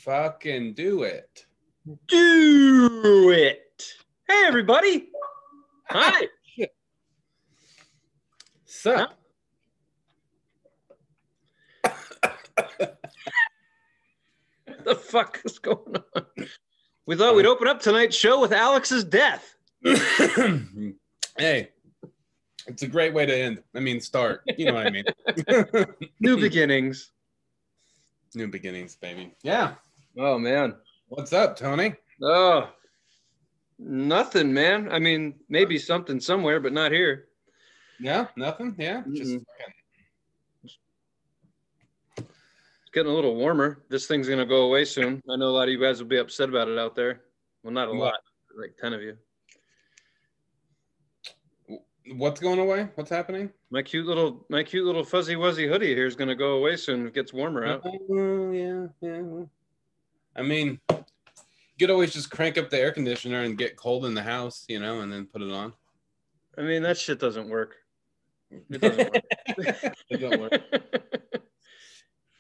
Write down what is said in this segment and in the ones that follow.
fucking do it. Do it. Hey, everybody. Hi. Sup? Huh? What the fuck is going on? We thought we'd open up tonight's show with Alex's death. Hey, it's a great way to end. I mean, start. You know what I mean? New beginnings. New beginnings, baby. Yeah. Oh, man. What's up, Tony? Oh, nothing, man. I mean, maybe something somewhere, but not here. Yeah, nothing? Yeah, just It's getting a little warmer. This thing's going to go away soon. I know a lot of you guys will be upset about it out there. Well, not a lot, like 10 of you. What's going away? What's happening? My cute little fuzzy wuzzy hoodie here is going to go away soon. It gets warmer out. Oh, yeah. I mean, you could always just crank up the air conditioner and get cold in the house, you know, and then put it on. I mean, that shit doesn't work. It doesn't work. It doesn't work.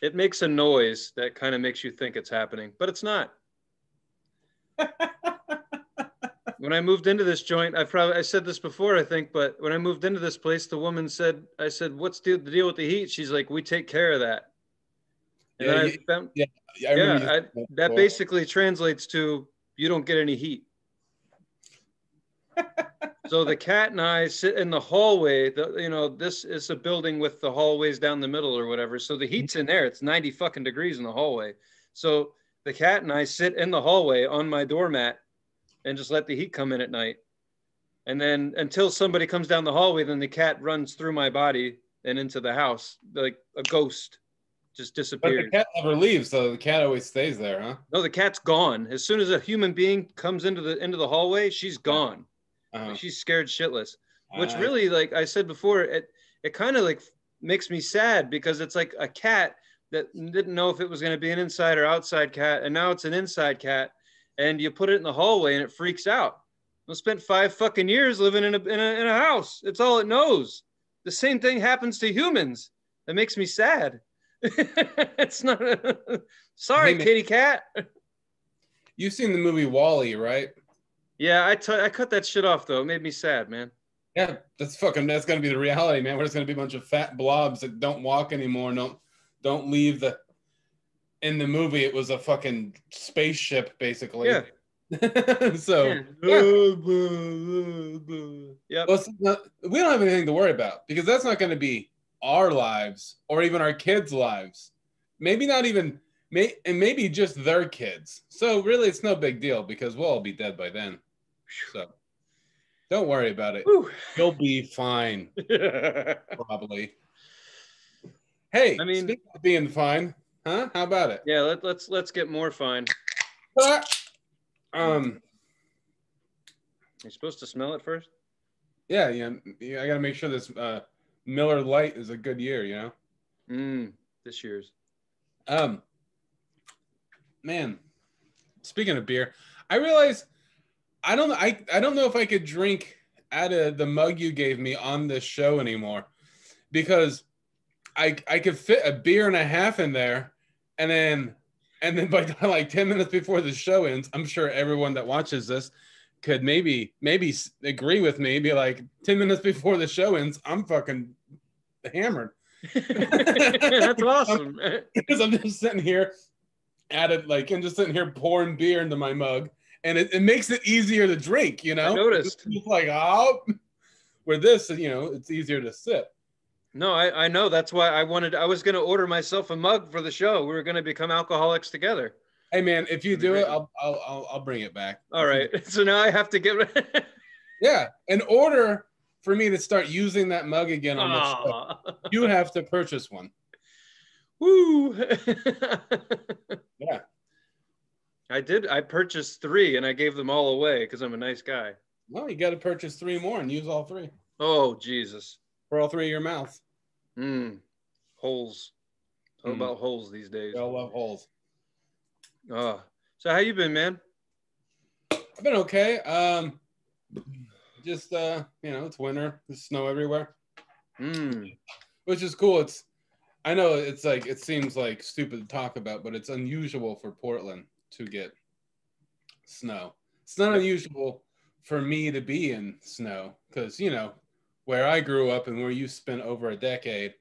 It makes a noise that kind of makes you think it's happening, but it's not. When I moved into this joint, I said this before, I think, but when I moved into this place, the woman said, I said, what's the deal with the heat? She's like, we take care of that. And that basically translates to you don't get any heat. So the cat and I sit in the hallway. This is a building with the hallways down the middle or whatever. So the heat's in there. It's 90 fucking degrees in the hallway. So the cat and I sit in the hallway on my doormat and just let the heat come in at night. And then until somebody comes down the hallway, then the cat runs through my body and into the house like a ghost. Just disappears. But the cat never leaves, so the cat always stays there, huh? No, the cat's gone. As soon as a human being comes into the hallway, she's gone. Like, she's scared shitless. Which really, like I said before, it kind of like makes me sad because it's like a cat that didn't know if it was going to be an inside or outside cat, and now it's an inside cat, and you put it in the hallway and it freaks out. I spent 5 fucking years living in a house. It's all it knows. The same thing happens to humans. That makes me sad. It's not. Sorry, hey, kitty cat. You've seen the movie WALL-E, right? Yeah, I cut that shit off though. It made me sad, man. Yeah, that's gonna be the reality, man. We're just gonna be a bunch of fat blobs that don't walk anymore. Don't leave the. In the movie, it was a fucking spaceship, basically. Yeah. So. Yeah. Well, we don't have anything to worry about because that's not going to be our lives or even our kids' lives. Maybe not even. And maybe just their kids. So really, it's no big deal because we'll all be dead by then. So don't worry about it. Whew. You'll be fine. Probably. Hey, I mean, speaking of being fine, huh? How about it? Yeah, let's get more fine. You're supposed to smell it first? Yeah. I gotta make sure this Miller Lite is a good year, you know? This year's. Man, speaking of beer, I realized I don't know if I could drink out of the mug you gave me on this show anymore because I could fit a beer and a half in there, and then by like 10 minutes before the show ends, I'm sure everyone that watches this could maybe agree with me, be like 10 minutes before the show ends, I'm fucking hammered. That's awesome. Because I'm just sitting here I'm just sitting here pouring beer into my mug, and it makes it easier to drink, you know? I noticed. It's like, where this, you know, it's easier to sip. No, I know. That's why I was going to order myself a mug for the show. We were going to become alcoholics together. Hey man, if you do it, I'll bring it back. All right. So now I have to get Yeah. In order for me to start using that mug again on the show, you have to purchase one. Woo! Yeah. I did. I purchased 3 and I gave them all away because I'm a nice guy. Well, you got to purchase 3 more and use all 3. Oh, Jesus. For all 3 of your mouths. Holes. How about holes these days? We all love holes. Oh. So how you been, man? I've been okay. Just, it's winter. There's snow everywhere. Which is cool. I know it's like, it seems like stupid to talk about, but it's unusual for Portland to get snow. It's not unusual for me to be in snow because, you know, where I grew up and where you spent over a decade,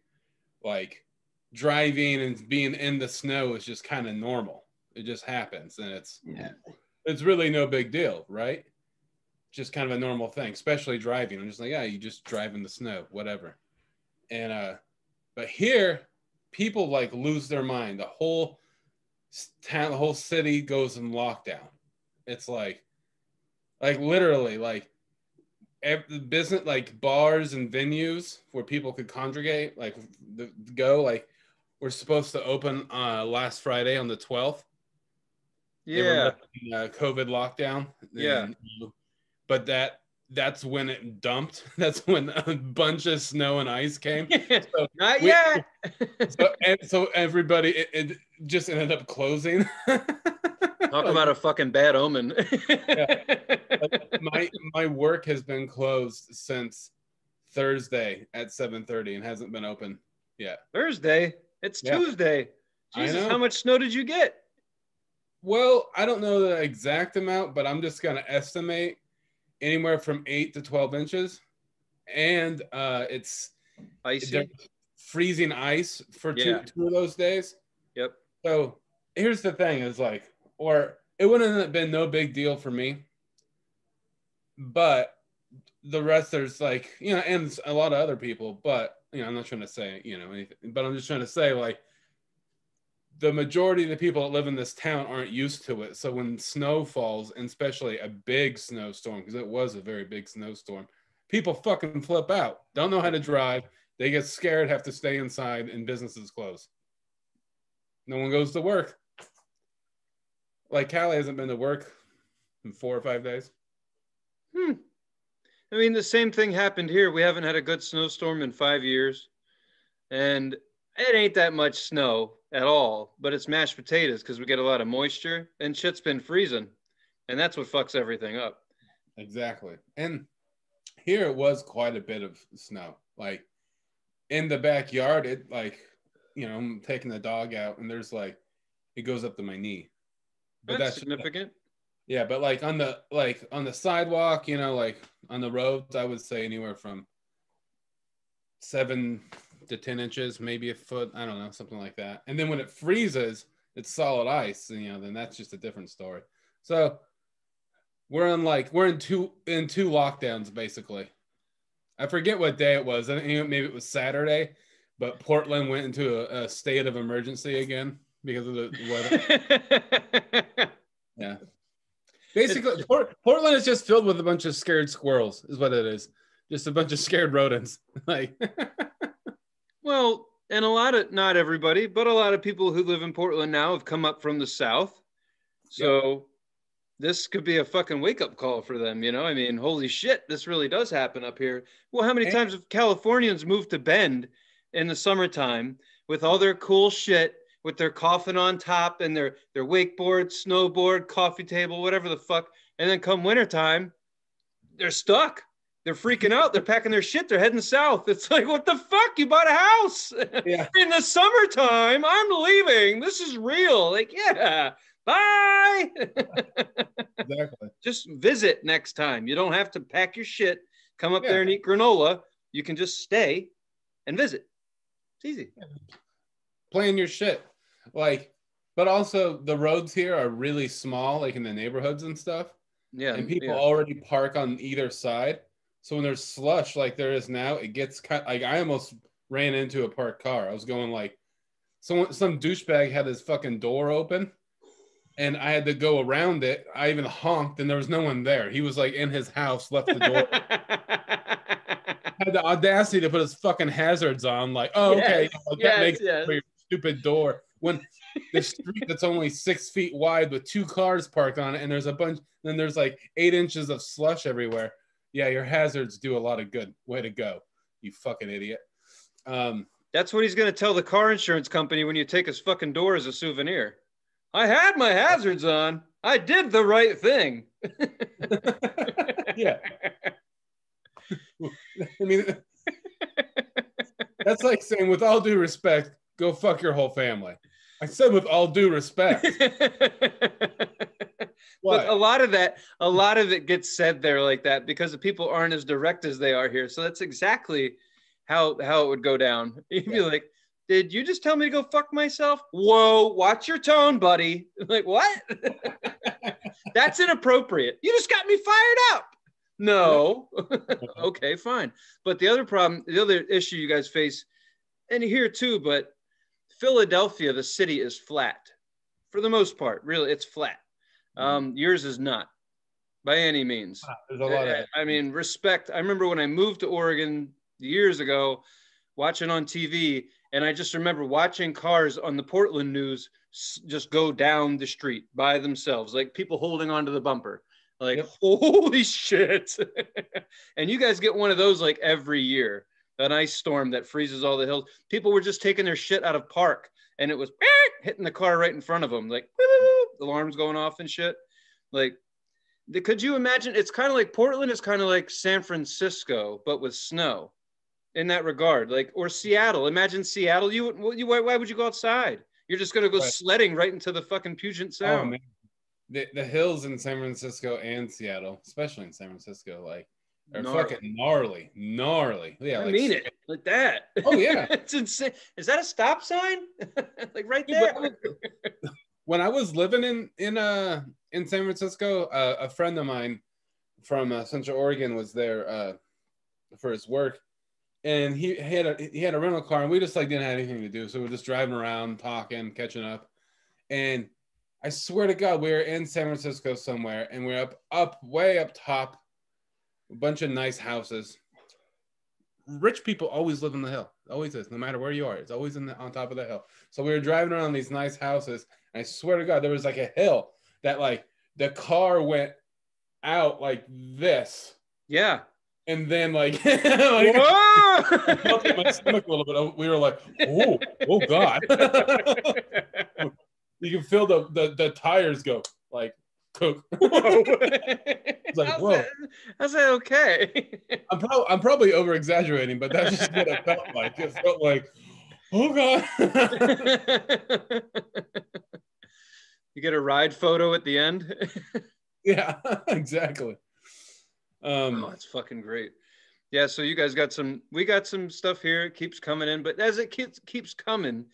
like driving and being in the snow is just kind of normal. It just happens, and it's really no big deal, right? Just kind of a normal thing, especially driving. I'm just like, yeah, you just drive in the snow, whatever. And but here, people like lose their mind. The whole town, the whole city goes in lockdown. It's like literally, like every business, like bars and venues where people could congregate, like go, like we're supposed to open last Friday on the 12th. They were Yeah. COVID lockdown. Yeah. And, but that's when it dumped. That's when a bunch of snow and ice came. So Not yet. so everybody, it just ended up closing. Talk about a fucking bad omen. Yeah. Like my work has been closed since Thursday at 7:30 and hasn't been open yet. Thursday? It's Tuesday. Jesus, how much snow did you get? Well, I don't know the exact amount, but I'm just gonna estimate anywhere from 8 to 12 inches, and it's icy, freezing ice for two of those days. Yep. So here's the thing: is like, or it wouldn't have been no big deal for me, but the rest, there's like, you know, and a lot of other people, but you know, I'm not trying to say, you know, anything, but I'm just trying to say, like, the majority of the people that live in this town aren't used to it. So when snow falls, and especially a big snowstorm, because it was a very big snowstorm, people fucking flip out. Don't know how to drive. They get scared, have to stay inside, and businesses close. No one goes to work. Like, Callie hasn't been to work in 4 or 5 days. I mean, the same thing happened here. We haven't had a good snowstorm in 5 years. And it ain't that much snow at all, but it's mashed potatoes because we get a lot of moisture and shit's been freezing. And that's what fucks everything up. Exactly. And here it was quite a bit of snow. Like in the backyard, it like, you know, I'm taking the dog out and there's like, it goes up to my knee. But that's significant. Yeah, but like on the sidewalk, you know, like on the roads, I would say anywhere from 7 to 10 inches, maybe a foot. I don't know, something like that. And then when it freezes, it's solid ice, and you know, then that's just a different story. So we're in two lockdowns basically. I forget what day it was. I think maybe it was Saturday, but Portland went into a state of emergency again because of the weather. Yeah. Basically, Portland is just filled with a bunch of scared squirrels, is what it is. Just a bunch of scared rodents. Like, well, and not everybody, but a lot of people who live in Portland now have come up from the South. So this could be a fucking wake-up call for them, you know? I mean, holy shit, this really does happen up here. Well, how many times have Californians moved to Bend in the summertime with all their cool shit, with their coffin on top and their wakeboard, snowboard, coffee table, whatever the fuck. And then come wintertime, they're stuck. They're freaking out. They're packing their shit. They're heading south. It's like, what the fuck? You bought a house in the summertime. I'm leaving. This is real. Like, yeah, bye. Exactly. Just visit next time. You don't have to pack your shit, come up there and eat granola. You can just stay and visit. It's easy. Plan your shit. Like, but also the roads here are really small, like in the neighborhoods and stuff. Yeah. And people already park on either side. So when there's slush like there is now, it gets like I almost ran into a parked car. I was going like, some douchebag had his fucking door open and I had to go around it. I even honked and there was no one there. He was like in his house, left the door. Had the audacity to put his fucking hazards on, like, oh, okay, that makes for your stupid door. When the street that's only 6 feet wide with 2 cars parked on it, and there's a bunch, then there's like 8 inches of slush everywhere. Yeah, your hazards do a lot of good. Way to go, you fucking idiot. That's what he's gonna tell the car insurance company when you take his fucking door as a souvenir. I had my hazards on. I did the right thing. Yeah. I mean, that's like saying, with all due respect, go fuck your whole family. I said with all due respect. But a lot of it gets said there like that because the people aren't as direct as they are here. So that's exactly how it would go down. You'd be like, did you just tell me to go fuck myself? Whoa, watch your tone, buddy. Like, what? That's inappropriate. You just got me fired up. No. Okay, fine. But the other issue you guys face, and here too, but Philadelphia, the city is flat. For the most part, really, it's flat. Yours is not by any means. There's a lot of I mean, respect. I remember when I moved to Oregon years ago, watching on TV, and I just remember watching cars on the Portland news just go down the street by themselves, like people holding onto the bumper. Like, holy shit. And you guys get one of those like every year, an ice storm that freezes all the hills. People were just taking their shit out of park, and it was hitting the car right in front of them, like alarms going off and shit. Like, could you imagine? It's kind of like Portland is kind of like San Francisco, but with snow in that regard. Like, or Seattle. Imagine Seattle. Why would you go outside? You're just going to go sledding right into the fucking Puget Sound. Oh, man. The hills in San Francisco and Seattle, especially in San Francisco, like, are fucking gnarly. Yeah, I mean it like that. Oh yeah, it's insane. Is that a stop sign? Like right there. When I was living in San Francisco, a friend of mine from Central Oregon was there for his work, and he had a rental car, and we just like didn't have anything to do, so we're just driving around, talking, catching up, and I swear to God, we were in San Francisco somewhere, and we're up way up top. A bunch of nice houses. Rich people always live on the hill. Always is, no matter where you are. It's always on top of the hill. So we were driving around these nice houses, and I swear to God, there was like a hill that like the car went out like this. Yeah. And then like, I felt in my stomach a little bit. We were like, oh God. You can feel the tires go like, cook. It's like, whoa. How's that okay? I'm probably over exaggerating, but that's just what it felt like. It felt like, oh God. You get a ride photo at the end. Yeah, exactly. Oh, that's fucking great. Yeah, so you guys we got some stuff here. It keeps coming in, but as it keeps coming,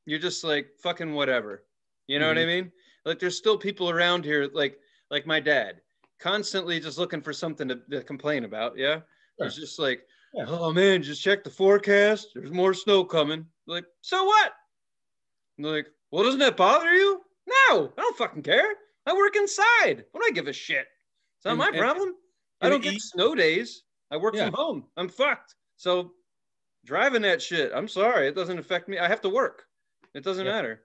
you're just like fucking whatever. You know what I mean? Like there's still people around here, like my dad, constantly just looking for something to complain about. Yeah. Sure. It's just like, oh man, just check the forecast. There's more snow coming. Like, so what? And they're like, well, doesn't that bother you? No, I don't fucking care. I work inside. What do I give a shit? It's not my problem. I don't get snow days. I work from home. I'm fucked. So driving that shit, I'm sorry. It doesn't affect me. I have to work. It doesn't matter.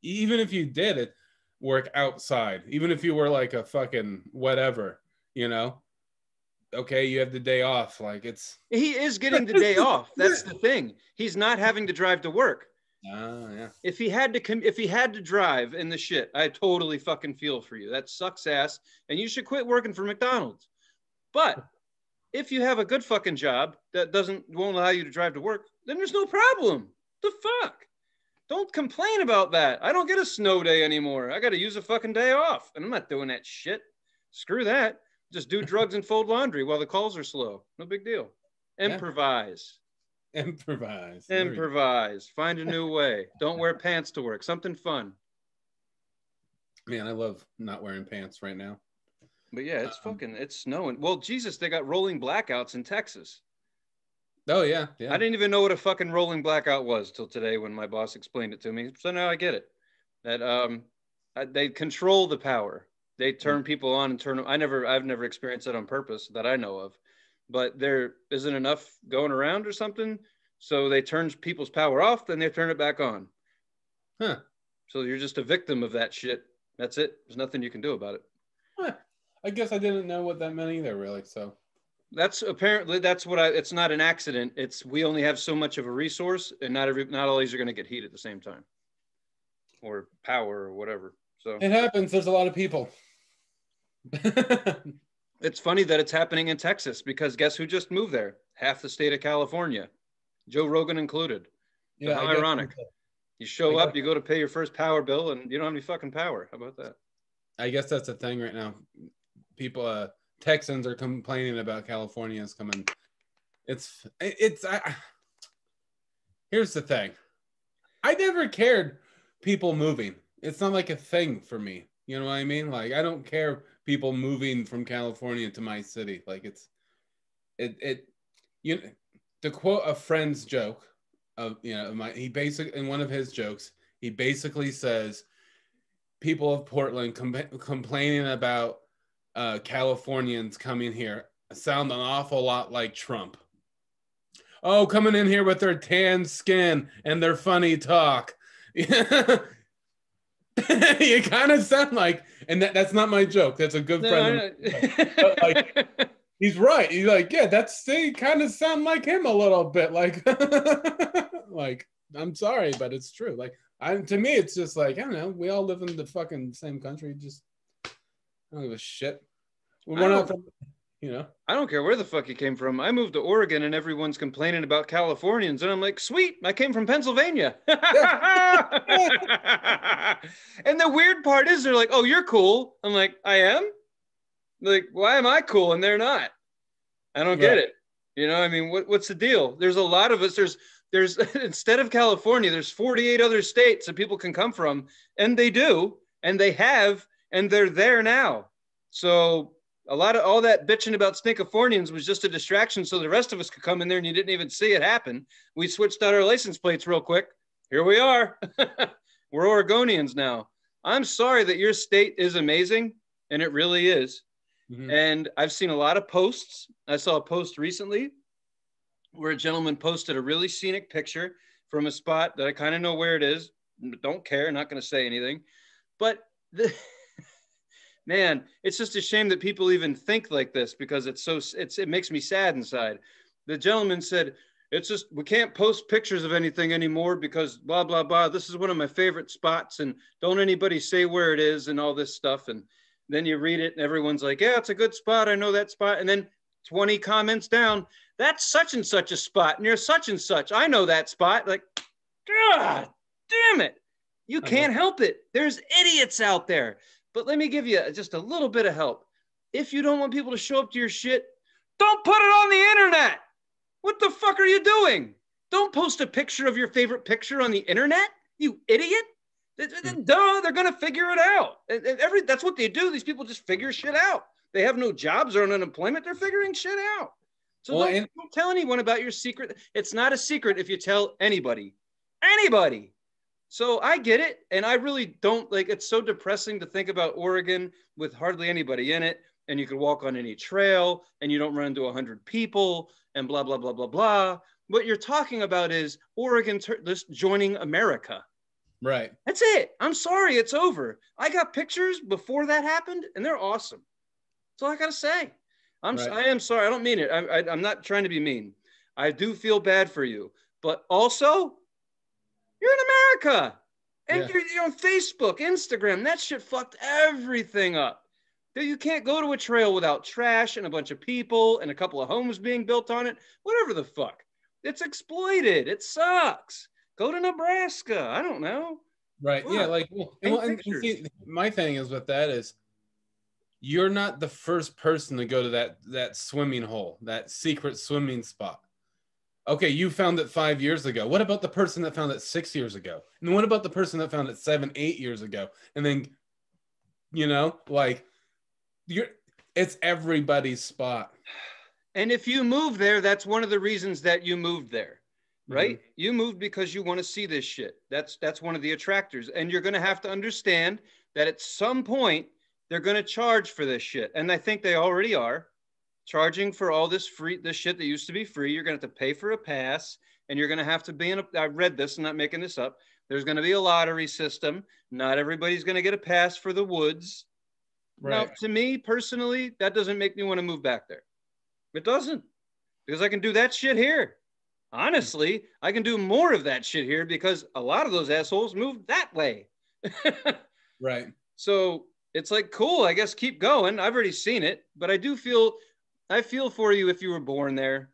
Even if you did it, work outside, even if you were like a fucking whatever, you know, okay, you have the day off. Like he is getting the day off. That's the thing. He's not having to drive to work. Yeah. If he had to drive in the shit, I totally fucking feel for you. That sucks ass, and you should quit working for McDonald's. But if you have a good fucking job that won't allow you to drive to work, then there's no problem. The fuck? Don't complain about that. I don't get a snow day anymore. I got to use a fucking day off, and I'm not doing that shit. Screw that. Just do drugs and fold laundry while the calls are slow. No big deal. Improvise. Improvise. Find a new way. Don't wear pants to work. Something fun. Man, I love not wearing pants right now. But yeah, it's snowing. Well, Jesus, they got rolling blackouts in Texas. Oh, yeah. I didn't even know what a fucking rolling blackout was till today when my boss explained it to me. So now I get it. That they control the power. They turn people on and turn them. I've never experienced that on purpose that I know of. But there isn't enough going around or something. So they turn people's power off, then they turn it back on. Huh. So you're just a victim of that shit. That's it. There's nothing you can do about it. Huh. I guess I didn't know what that meant either, really. So that's it's not an accident. We only have so much of a resource, and not all these are going to get heat at the same time, or power or whatever. So it happens. There's a lot of people. It's funny that it's happening in Texas because guess who just moved there? Half the state of California, Joe Rogan included. Yeah, how ironic. You show up, you go to pay your first power bill, and you don't have any fucking power. How about that? I guess that's a thing right now. People, Texans are complaining about Californians coming. Here's the thing. I never cared people moving. It's not like a thing for me. You know what I mean? Like, I don't care people moving from California to my city. Like, to quote a friend's joke of, he basically, in one of his jokes, he basically says, people of Portland complaining about Californians coming here sound an awful lot like Trump. Oh, coming in here with their tan skin and their funny talk. You kind of sound like, and that's not my joke. That's a good friend. But like, he's right. He's like, yeah, they kind of sound like him a little bit. Like, like, I'm sorry, but it's true. Like, to me, it's just like, I don't know. We all live in the fucking same country. Just, I don't give a shit. We're not from, I don't care where the fuck you came from. I moved to Oregon and everyone's complaining about Californians. And I'm like, sweet, I came from Pennsylvania. And the weird part is they're like, oh, you're cool. I'm like, I am? Like, why am I cool and they're not? I don't get it. I mean, what's the deal? There's a lot of us. There's instead of California, there's 48 other states that people can come from. And they do. And they have. And they're there now. So all that bitching about Stinkifornians was just a distraction so the rest of us could come in there and you didn't even see it happen. We switched out our license plates real quick. Here we are. We're Oregonians now. I'm sorry that your state is amazing, and it really is. Mm-hmm. And I've seen a lot of posts. I saw a post recently where a gentleman posted a really scenic picture from a spot that I kind of know where it is. Don't care, not going to say anything. But man, it's just a shame that people even think like this because it makes me sad inside. The gentleman said, it's just, we can't post pictures of anything anymore because blah, blah, blah. This is one of my favorite spots and don't anybody say where it is and all this stuff. And then you read it and everyone's like, yeah, it's a good spot. I know that spot. And then 20 comments down, that's such and such a spot near such and such. I know that spot. Like, God damn it. You can't help it. There's idiots out there. But let me give you just a little bit of help. If you don't want people to show up to your shit, don't put it on the internet. What the fuck are you doing? Don't post a picture of your favorite picture on the internet, you idiot. Duh, they're going to figure it out. That's what they do. These people just figure shit out. They have no jobs or unemployment. They're figuring shit out. So don't tell anyone about your secret. It's not a secret if you tell anybody. Anybody. So I get it. And I really don't it's so depressing to think about Oregon with hardly anybody in it. And you can walk on any trail and you don't run into 100 people and blah, blah, blah, blah, blah. What you're talking about is Oregon just joining America. Right. That's it. I'm sorry. It's over. I got pictures before that happened and they're awesome. That's all I got to say. I am sorry. I don't mean it. I'm not trying to be mean. I do feel bad for you, but also you're in America and you're on Facebook, Instagram. That shit fucked everything up. You can't go to a trail without trash and a bunch of people and a couple of homes being built on it. Whatever the fuck. It's exploited. It sucks. Go to Nebraska. I don't know. Right. Fuck. Yeah. And see, my thing is with that is you're not the first person to go to that swimming hole, that secret swimming spot. Okay, you found it 5 years ago. What about the person that found it 6 years ago? And what about the person that found it 7, 8 years ago? And then, it's everybody's spot. And if you move there, that's one of the reasons that you moved there, right? Mm-hmm. You moved because you want to see this shit. That's one of the attractors. And you're going to have to understand that at some point they're going to charge for this shit. And I think they already are charging for all this shit that used to be free. You're going to have to pay for a pass and you're going to have to be I read this, I'm not making this up. There's going to be a lottery system. Not everybody's going to get a pass for the woods. Right. Now, to me personally, that doesn't make me want to move back there. It doesn't, because I can do that shit here. Honestly, I can do more of that shit here because a lot of those assholes moved that way. Right. So it's like, cool, I guess keep going. I've already seen it, but I feel for you if you were born there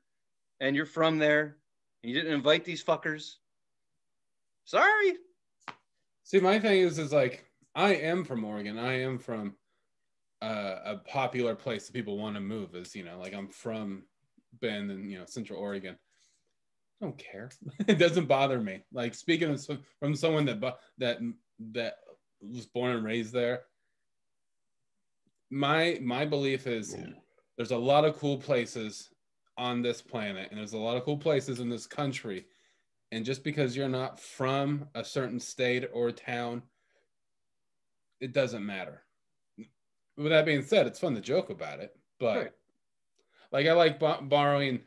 and you're from there and you didn't invite these fuckers. Sorry. See, my thing is like, I am from Oregon. I am from a popular place that people want to move. Is, you know, like I'm from Bend and, you know, Central Oregon. I don't care. It doesn't bother me. Like, speaking of from someone that was born and raised there, my belief is there's a lot of cool places on this planet, and there's a lot of cool places in this country. And just because you're not from a certain state or town, it doesn't matter. With that being said, it's fun to joke about it, but Right. like I like borrowing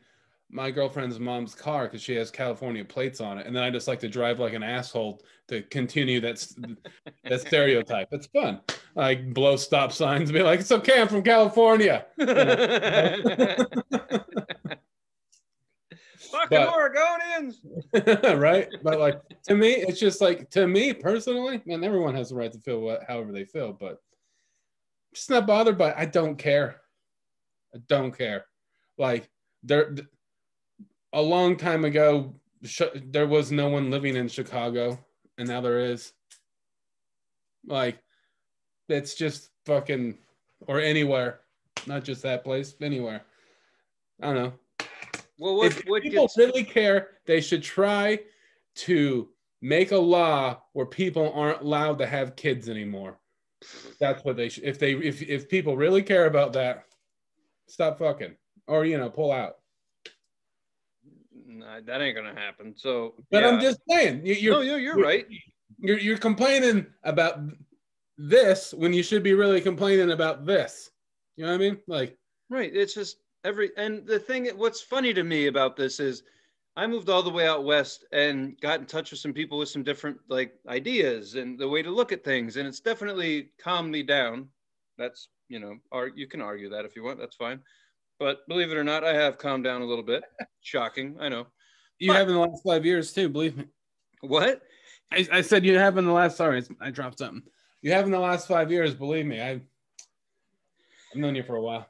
my girlfriend's mom's car because she has California plates on it, and then I just like to drive like an asshole to continue that stereotype. It's fun. Like blow stop signs, and be like, "It's okay, I'm from California." You know? Fucking Oregonians. Right? But like, to me, it's just like, to me personally, man, everyone has the right to feel however they feel, but I'm just not bothered by it. I don't care. I don't care. Like, there a long time ago, there was no one living in Chicago, and now there is. Like, it's just fucking, or anywhere, not just that place, anywhere. I don't know. Well, if people really care, they should try to make a law where people aren't allowed to have kids anymore. That's what they should. If people really care about that, stop fucking, or, you know, pull out. Nah, that ain't gonna happen. So, but yeah. I'm just saying, you're right. You're complaining about this when you should be really complaining about this. You know what I mean? Like, right. It's just and the thing, what's funny to me about this is I moved all the way out west and got in touch with some people with some different like ideas and the way to look at things. And it's definitely calmed me down. That's, you know, you can argue that if you want, that's fine. But believe it or not, I have calmed down a little bit. Shocking, I know. You have in the last 5 years too, believe me. What? I said you have in the last, sorry, I dropped something. You have in the last 5 years, believe me. I've known you for a while.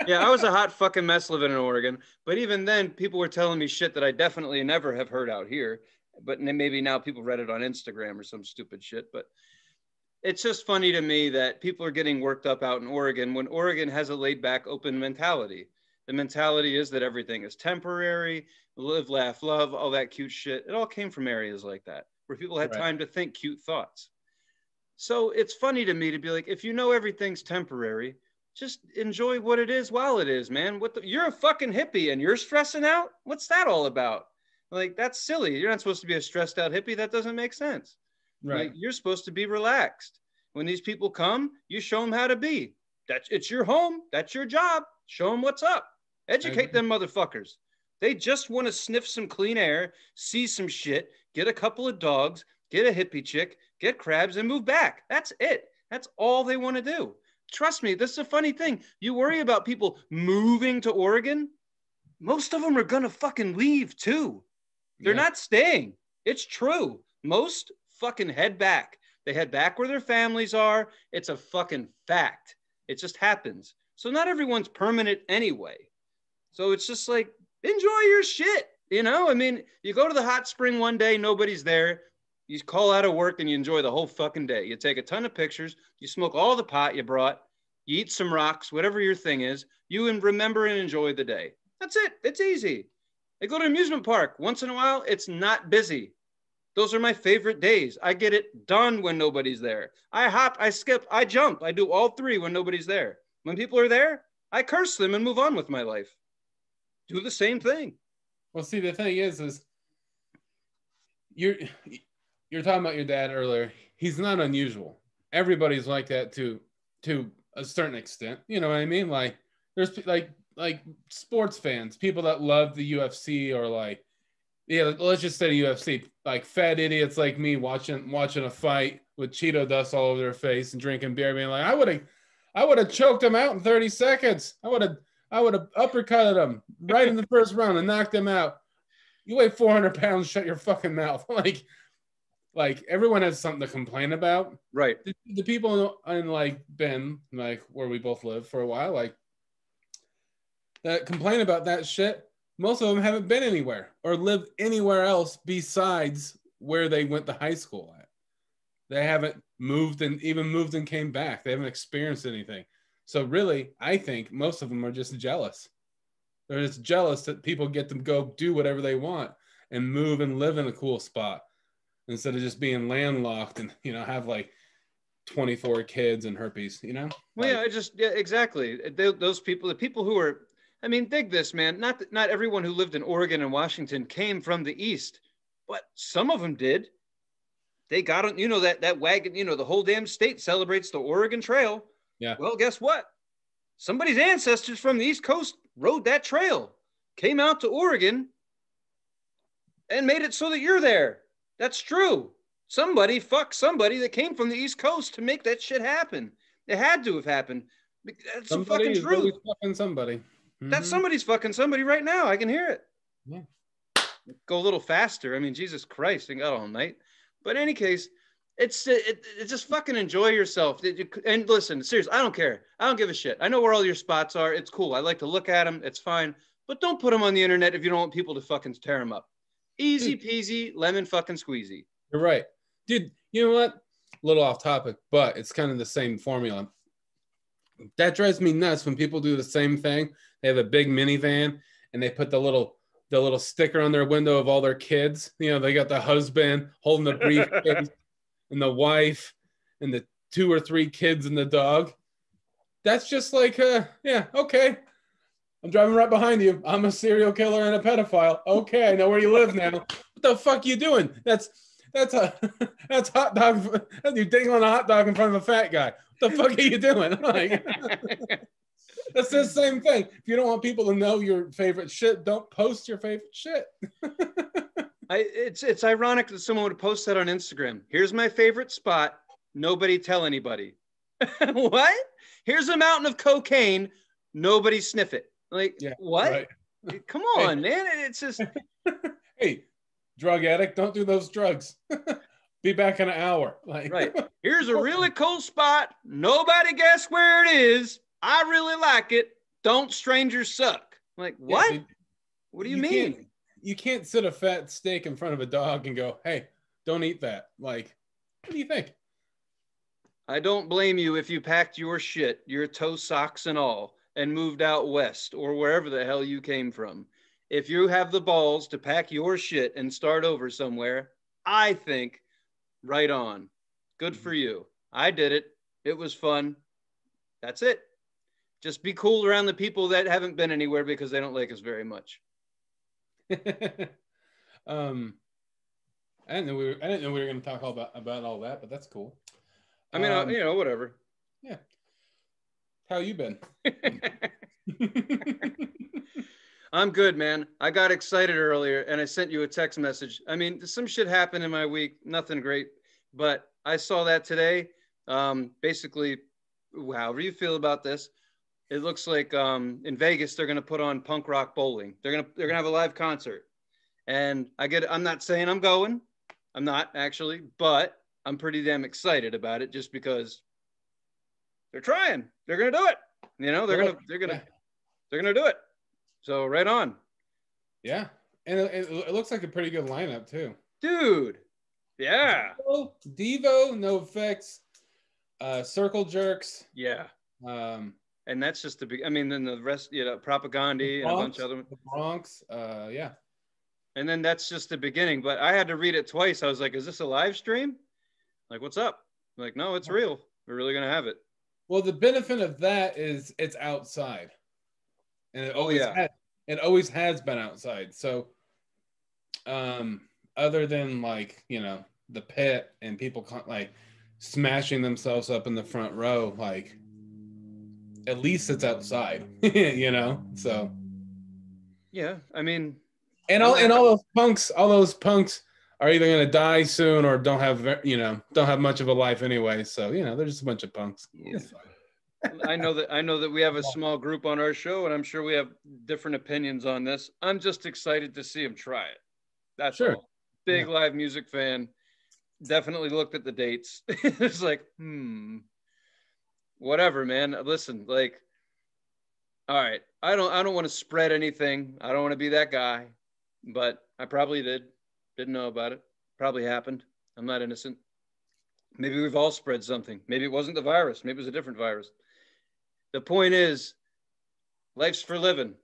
Yeah, I was a hot fucking mess living in Oregon. But even then, people were telling me shit that I definitely never have heard out here. But maybe now people read it on Instagram or some stupid shit. But it's just funny to me that people are getting worked up out in Oregon when Oregon has a laid back, open mentality. The mentality is that everything is temporary, live, laugh, love, all that cute shit. It all came from areas like that where people had time to think cute thoughts. So it's funny to me to be like, if you know everything's temporary, just enjoy what it is while it is, man. You're a fucking hippie and you're stressing out? What's that all about? Like, that's silly. You're not supposed to be a stressed out hippie. That doesn't make sense. Right. Like, you're supposed to be relaxed. When these people come, you show them how to be. It's your home. That's your job. Show them what's up. Educate them motherfuckers. They just want to sniff some clean air, see some shit, get a couple of dogs, get a hippie chick, get crabs, and move back. That's it. That's all they want to do. Trust me, this is a funny thing. You worry about people moving to Oregon. Most of them are going to fucking leave too. They're not staying. It's true. Most fucking head back. They head back where their families are. It's a fucking fact. It just happens. So not everyone's permanent anyway. So it's just like, enjoy your shit. You know, I mean, you go to the hot spring one day, nobody's there. You call out of work and you enjoy the whole fucking day. You take a ton of pictures. You smoke all the pot you brought. You eat some rocks, whatever your thing is. You remember and enjoy the day. That's it. It's easy. I go to an amusement park. Once in a while, it's not busy. Those are my favorite days. I get it done when nobody's there. I hop, I skip, I jump. I do all three when nobody's there. When people are there, I curse them and move on with my life. Do the same thing. Well, see, the thing is you're talking about your dad earlier. He's not unusual. Everybody's like that to a certain extent. You know what I mean? Like, there's like sports fans, people that love the UFC, or like, yeah, let's just say UFC, like fat idiots like me watching a fight with Cheeto dust all over their face and drinking beer, being like, I would have choked him out in 30 seconds. I would have uppercutted him right in the first round and knocked him out. You weigh 400 pounds, shut your fucking mouth. Like everyone has something to complain about. Right. The people in like Ben, like where we both lived for a while, like that complain about that shit, most of them haven't been anywhere or lived anywhere else besides where they went to high school at. They haven't moved and came back. They haven't experienced anything. So really, I think most of them are just jealous. They're just jealous that people get to go do whatever they want and move and live in a cool spot instead of just being landlocked and, have like 24 kids and herpes, Well, yeah, exactly. Those people, the people who are, I mean, dig this, man. Not everyone who lived in Oregon and Washington came from the East, but some of them did. They got on, that wagon, the whole damn state celebrates the Oregon Trail. Yeah. Well, guess what? Somebody's ancestors from the East Coast rode that trail, came out to Oregon, and made it so that you're there. That's true. Somebody fucked somebody that came from the East Coast to make that shit happen. It had to have happened. That's the fucking truth. Somebody's fucking somebody. Mm-hmm. That somebody's fucking somebody right now. I can hear it. Yeah. Go a little faster. I mean, Jesus Christ, I got all night. But in any case, it's just fucking enjoy yourself. And listen, seriously, I don't care. I don't give a shit. I know where all your spots are. It's cool. I like to look at them. It's fine. But don't put them on the internet if you don't want people to fucking tear them up. Easy peasy, lemon fucking squeezy. You're right. Dude, you know what? A little off topic, but it's kind of the same formula. That drives me nuts when people do the same thing. They have a big minivan and they put the little sticker on their window of all their kids. They got the husband holding the briefcase and the wife and the 2 or 3 kids and the dog. That's just like, yeah, okay. I'm driving right behind you. I'm a serial killer and a pedophile. Okay, I know where you live now. What the fuck are you doing? That's hot dog. You're dangling a hot dog in front of a fat guy. What the fuck are you doing? Like, that's the same thing. If you don't want people to know your favorite shit, don't post your favorite shit. It's ironic that someone would post that on Instagram. Here's my favorite spot. Nobody tell anybody. What? Here's a mountain of cocaine. Nobody sniff it. Like, yeah, what? Right. Come on, man. It's just. Hey, drug addict, don't do those drugs. Be back in an hour. Like, right. Here's a really cool spot. Nobody guess where it is. I really like it. Don't strangers suck. Like, what? Yeah, what do you mean? You can't sit a fat steak in front of a dog and go, hey, don't eat that. Like, what do you think? I don't blame you if you packed your shit, your toe socks and all, and moved out west or wherever the hell you came from. If you have the balls to pack your shit and start over somewhere, I think right on. Good for you. I did it. It was fun. That's it. Just be cool around the people that haven't been anywhere because they don't like us very much. I didn't know we were going to talk all about all that, but that's cool. I mean, whatever. Yeah. How you been? I'm good, man. I got excited earlier and I sent you a text message. I mean, some shit happened in my week, nothing great, but I saw that today. Basically, however you feel about this, it looks like in Vegas they're gonna put on punk rock bowling. They're gonna have a live concert, and I'm not saying I'm going. I'm not actually, but I'm pretty damn excited about it just because they're trying. They're gonna do it. They're gonna do it. So right on. Yeah, and it looks like a pretty good lineup too, dude. Yeah. Devo, NoFX, Circle Jerks. Yeah. And that's just the big. I mean, then the rest, Propaganda and a bunch of other. The Bronx. Yeah. And then that's just the beginning. But I had to read it twice. I was like, "Is this a live stream? Like, what's up?" I'm like, no, it's real. We're really gonna have it. Well, the benefit of that is it's outside. And it always has been outside. So other than like, the pit and people like smashing themselves up in the front row, like at least it's outside, so yeah, I mean, and all those punks are either going to die soon or don't have much of a life anyway. So, they're just a bunch of punks. Yeah. I know that we have a small group on our show, and I'm sure we have different opinions on this. I'm just excited to see them try it. That's sure. All. Big live music fan. Definitely looked at the dates. It's like, whatever, man. Listen, like, all right. I don't want to spread anything. I don't want to be that guy, but I probably didn't know about it. Probably happened. I'm not innocent. Maybe we've all spread something. Maybe it wasn't the virus. Maybe it was a different virus. The point is, life's for living.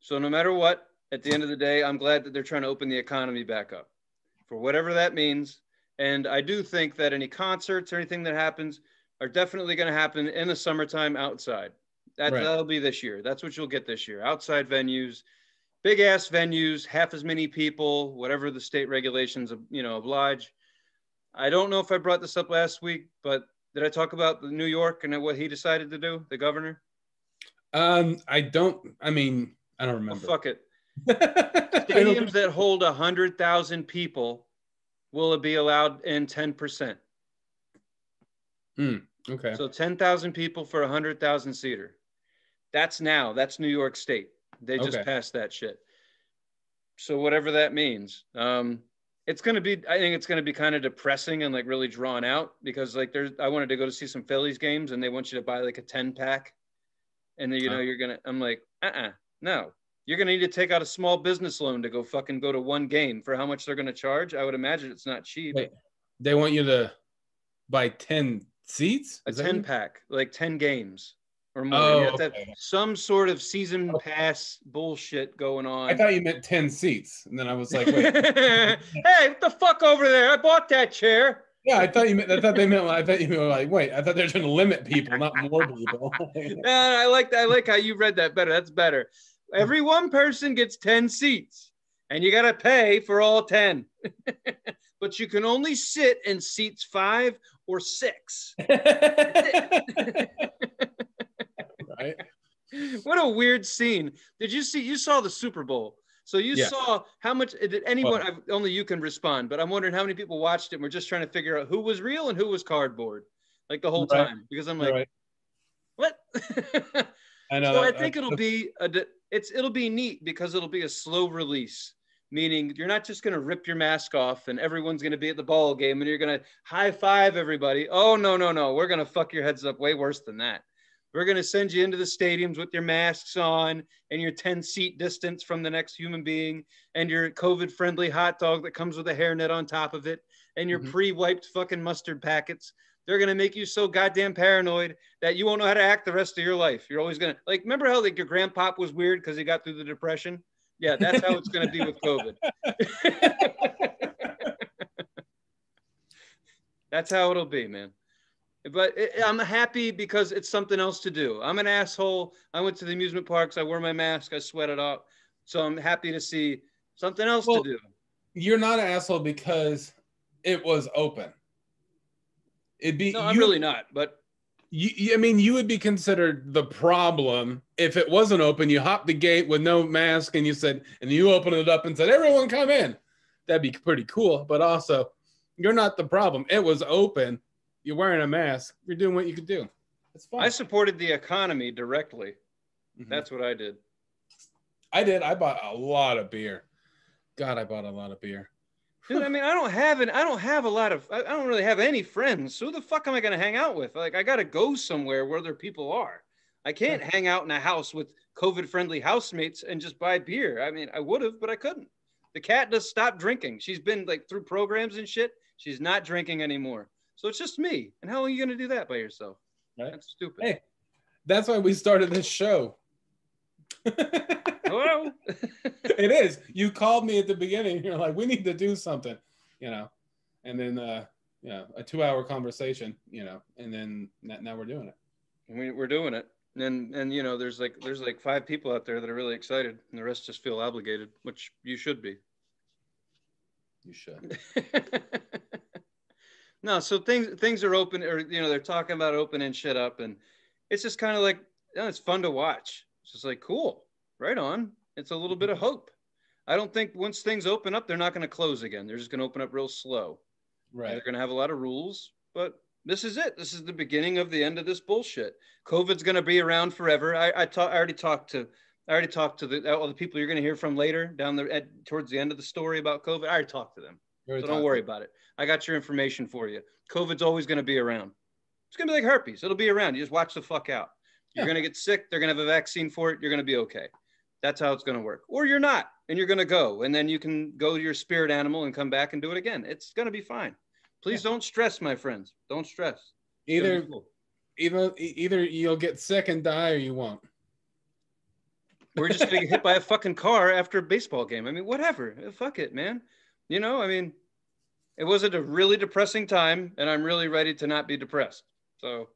So no matter what, at the end of the day, I'm glad that they're trying to open the economy back up for whatever that means. And I do think that any concerts or anything that happens are definitely going to happen in the summertime outside. That'll be this year. That's what you'll get this year. Outside venues, big ass venues, half as many people, whatever the state regulations, oblige. I don't know if I brought this up last week, but did I talk about New York and what he decided to do, the governor? I don't remember. Well, fuck it. Stadiums that hold 100,000 people will be allowed in 10%. Okay. So 10,000 people for 100,000 seater. That's New York State. They just passed that shit. So whatever that means. I think it's going to be kind of depressing and like really drawn out because like I wanted to go to see some Phillies games and they want you to buy like a 10-pack. And then, I'm like, no. You're going to need to take out a small business loan to go to one game. For how much they're going to charge, I would imagine it's not cheap. Wait, they want you to buy 10 seats? A 10-pack, like 10 games or more. Oh, you have to have some sort of season pass bullshit going on. I thought you meant 10 seats. And then I was like, wait. Hey, what the fuck over there? I bought that chair. Yeah, I thought you were like, wait, I thought they were trying to limit people, not more people. No, I like how you read that better. That's better. Every one person gets 10 seats and you got to pay for all 10, but you can only sit in seats 5 or 6. Right. What a weird scene. You saw the Super Bowl. So you saw how much did anyone, only you can respond, but I'm wondering how many people watched it and were just trying to figure out who was real and who was cardboard like the whole time. Because I'm like, what? I know. So I think it'll be neat because it'll be a slow release, meaning you're not just going to rip your mask off and everyone's going to be at the ball game and you're going to high five everybody. Oh, no. We're going to fuck your heads up way worse than that. We're going to send you into the stadiums with your masks on and your 10-seat distance from the next human being and your COVID-friendly hot dog that comes with a hairnet on top of it and your pre-wiped fucking mustard packets. They're going to make you so goddamn paranoid that you won't know how to act the rest of your life. You're always going to, like, remember how like your grandpop was weird because he got through the Depression? Yeah, that's how it's going to be with COVID. That's how it'll be, man. But I'm happy because it's something else to do. I'm an asshole. I went to the amusement parks. I wore my mask. I sweated up. So I'm happy to see something else to do. You're not an asshole because it was open. I'm really not. But you would be considered the problem if it wasn't open. You hopped the gate with no mask and you opened it up and said, everyone come in. That'd be pretty cool. But also, you're not the problem. It was open. You're wearing a mask. You're doing what you could do. It's fine. I supported the economy directly. That's what I did. I bought a lot of beer. God, I bought a lot of beer. Dude, I mean, I don't really have any friends. So who the fuck am I going to hang out with? Like, I got to go somewhere where other people are. I can't hang out in a house with COVID-friendly housemates and just buy beer. I mean, I would have, but I couldn't. The cat does stop drinking. She's been like through programs and shit. She's not drinking anymore. So it's just me. And how are you going to do that by yourself? Right? That's stupid. Hey, that's why we started this show. Hello? It is. You called me at the beginning. You're like, we need to do something, and then, a 2-hour conversation, and then now we're doing it. We're doing it. And there's like 5 people out there that are really excited and the rest just feel obligated, which you should be. You should. No, so things are open, or they're talking about opening shit up, and it's just kind of like it's fun to watch. It's just like cool, right on. It's a little bit of hope. I don't think once things open up, they're not going to close again. They're just going to open up real slow. Right. They're going to have a lot of rules, but this is it. This is the beginning of the end of this bullshit. COVID's going to be around forever. I already talked to all the people you're going to hear from later towards the end of the story about COVID. I already talked to them. So don't worry about it. I got your information for you. COVID's always going to be around. It's going to be like herpes. It'll be around. You just watch the fuck out. You're going to get sick. They're going to have a vaccine for it. You're going to be okay. That's how it's going to work. Or you're not, and you're going to go, and then you can go to your spirit animal and come back and do it again. It's going to be fine. Please don't stress, my friends. Don't stress. Either you'll get sick and die, or you won't. We're just going to get hit by a fucking car after a baseball game. I mean, whatever. Fuck it, man. You know, I mean, it wasn't a really depressing time, and I'm really ready to not be depressed. So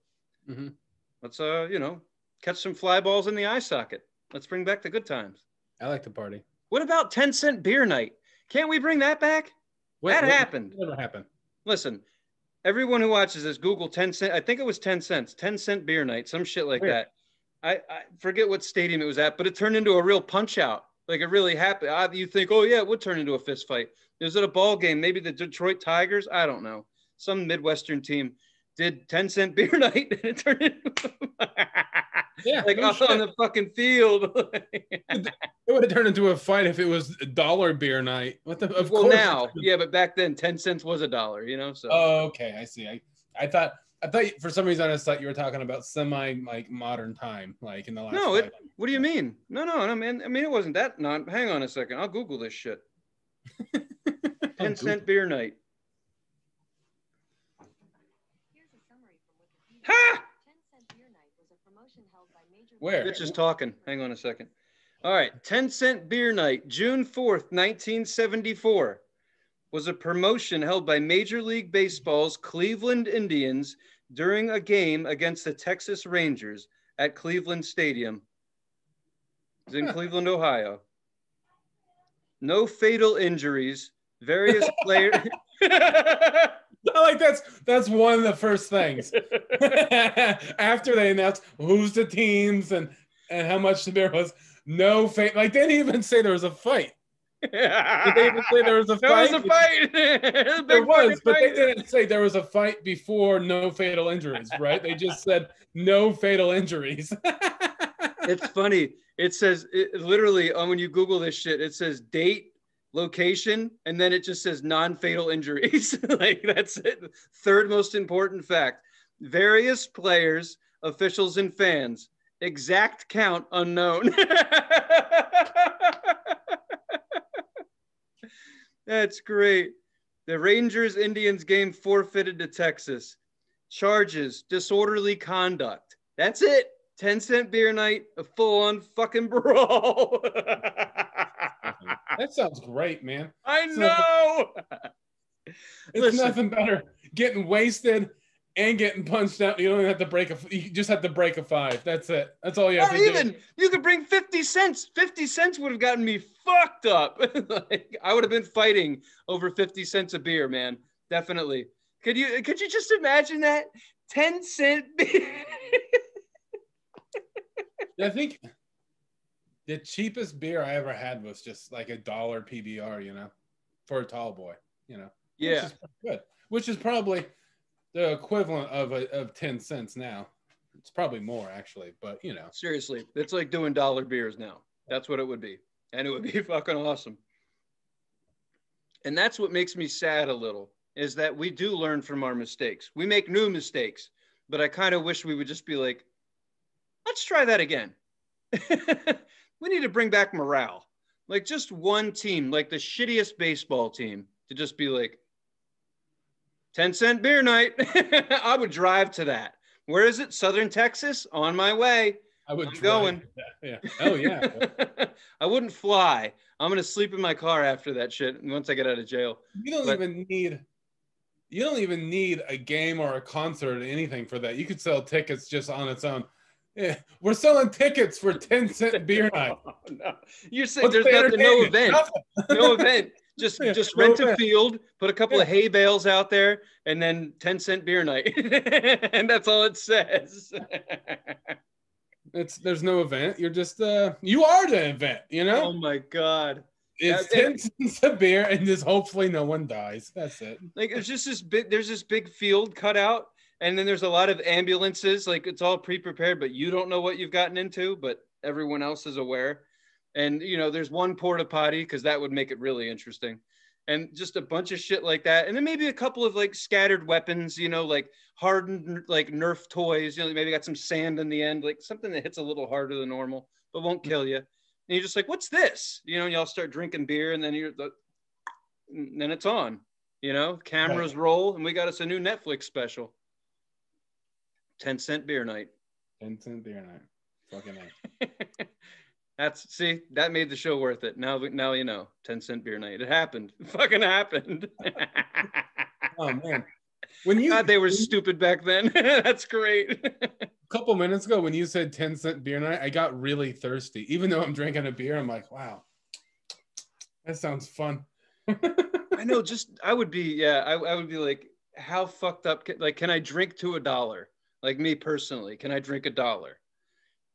let's, you know, catch some fly balls in the eye socket. Let's bring back the good times. I like to party. What about 10-cent beer night? Can't we bring that back? That happened. Never happened. Listen, everyone who watches this, Google 10 cent. I think it was 10 cents, 10-cent beer night, some shit like that. I forget what stadium it was at, but it turned into a real punch out. Like it really happened. You think, oh yeah, it would turn into a fist fight. It was at a ball game, maybe the Detroit Tigers. I don't know. Some Midwestern team did 10-cent beer night and it turned into like up on the fucking field. It would have turned into a fight if it was $1 beer night. What the? Of well, course now, yeah, but back then, 10 cents was $1. You know, so. Oh, okay, I see. I thought for some reason I thought you were talking about like modern time, like in the last. No, what do you mean? No, man. I mean, it wasn't that. No, hang on a second. I'll Google this shit. 10-cent beer night. Ha! Where? Bitch is talking. Hang on a second. All right. 10-cent beer night, June 4th, 1974, was a promotion held by Major League Baseball's Cleveland Indians during a game against the Texas Rangers at Cleveland Stadium. It's in Cleveland, Ohio. No fatal injuries. Various players. Like that's one of the first things. After they announced who's the teams and how much the beer was, no fate. Like they didn't even say there was a fight. Did they even say there was a fight? There was a fight. There was, but they didn't say there was a fight before no fatal injuries, right? They just said no fatal injuries. It's funny. It says literally when you Google this shit, it says date, location, and then it just says non-fatal injuries. Like that's it. Third most important fact. Various players, officials, and fans. Exact count unknown. That's great. The Rangers Indians game forfeited to Texas. Charges, disorderly conduct. That's it. 10-cent beer night, a full-on fucking brawl. That sounds great, man. I know. It's nothing better. Getting wasted and getting punched out. You don't even have to you just have to break a 5. That's it. That's all you have to do. You could bring 50 cents. 50 cents would have gotten me fucked up. Like, I would have been fighting over 50 cents a beer, man. Definitely. Could you just imagine that? 10-cent beer. I think the cheapest beer I ever had was just like $1 PBR, you know, for a tall boy, you know. Yeah. Which is good. Which is probably the equivalent of 10 cents now. It's probably more actually, but you know. Seriously, it's like doing dollar beers now. That's what it would be. And it would be fucking awesome. And that's what makes me sad a little, is that we do learn from our mistakes. We make new mistakes, but I kind of wish we would just be like, let's try that again. We need to bring back morale. Like just one team, like the shittiest baseball team, to just be like, 10-cent beer night. I would drive to that. Where is it? Southern Texas? On my way. I'm going. Yeah. Oh, yeah. I wouldn't fly. I'm going to sleep in my car after that shit once I get out of jail. You don't even need a game or a concert or anything for that. You could sell tickets just on its own. Yeah, we're selling tickets for 10-cent beer night. Oh, no. You're saying there's no event. No event. Just rent a field, put a couple of hay bales out there, and then 10-cent beer night. And that's all it says. There's no event. You're just you are the event, you know? Oh my God. It's 10 cents a beer, and just hopefully no one dies. That's it. Like there's this big field cut out. And then there's a lot of ambulances, like it's all pre-prepared, but you don't know what you've gotten into, but everyone else is aware. And, you know, there's one porta potty because that would make it really interesting. And just a bunch of shit like that. And then maybe a couple of like scattered weapons, you know, like hardened, like Nerf toys, you know, maybe got some sand in the end, like something that hits a little harder than normal, but won't kill you. And you're just like, what's this? You know, and y'all start drinking beer, and then then it's on. You know, cameras roll, and we got us a new Netflix special. 10-cent beer night. 10-cent beer night. Fucking night. That made the show worth it. Now you know. 10-cent beer night. It happened. It fucking happened. Oh man. God, they were stupid back then. That's great. A couple minutes ago when you said 10-cent beer night, I got really thirsty. Even though I'm drinking a beer, I'm like, wow, that sounds fun. I know. I would be like, how fucked up? Can I drink to $1? Like me personally, can I drink $1?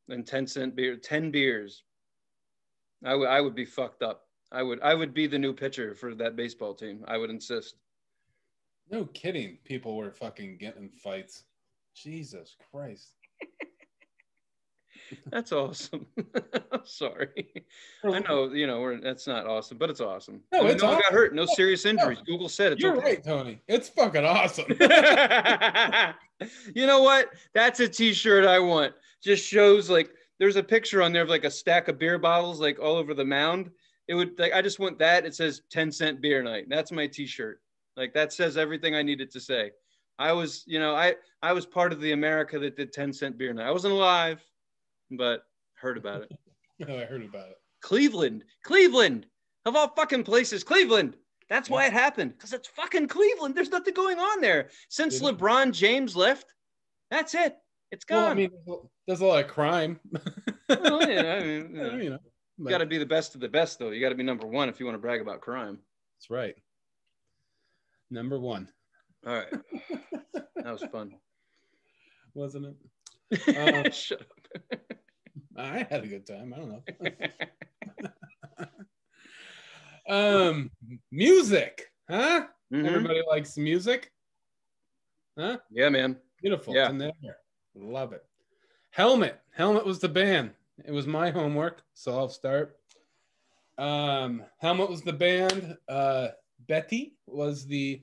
And 10-cent beer, 10 beers. I would be fucked up. I would be the new pitcher for that baseball team. I would insist. No kidding. People were fucking getting fights. Jesus Christ. That's awesome. I'm sorry. I know, you know, that's not awesome, but it's awesome. No, no one got hurt. No serious injuries. No. Google said it's You're okay. right, Tony. It's fucking awesome. You know what? That's a t-shirt I want. Just shows like there's a picture on there of like a stack of beer bottles like all over the mound. It would like I just want that. It says 10-cent beer night. That's my t-shirt. Like that says everything I needed to say. I was, you know, I was part of the America that did 10-cent beer night. I wasn't alive, but heard about it. No, I heard about it. Cleveland, of all fucking places, Cleveland. That's why it happened, because it's fucking Cleveland. There's nothing going on there. Since LeBron James left, that's it. It's gone. Well, I mean, there's a lot of crime. Well, yeah, I mean, you know, you got to be the best of the best, though. You got to be number one if you want to brag about crime. That's right. Number one. All right. That was fun. Wasn't it? Shut up. I had a good time. I don't know. Music, huh? Mm-hmm. Everybody likes music, huh? Yeah, man. Beautiful. Yeah. It's in there. Love it. Helmet was the band. It was my homework, so I'll start. Helmet was the band. Betty was the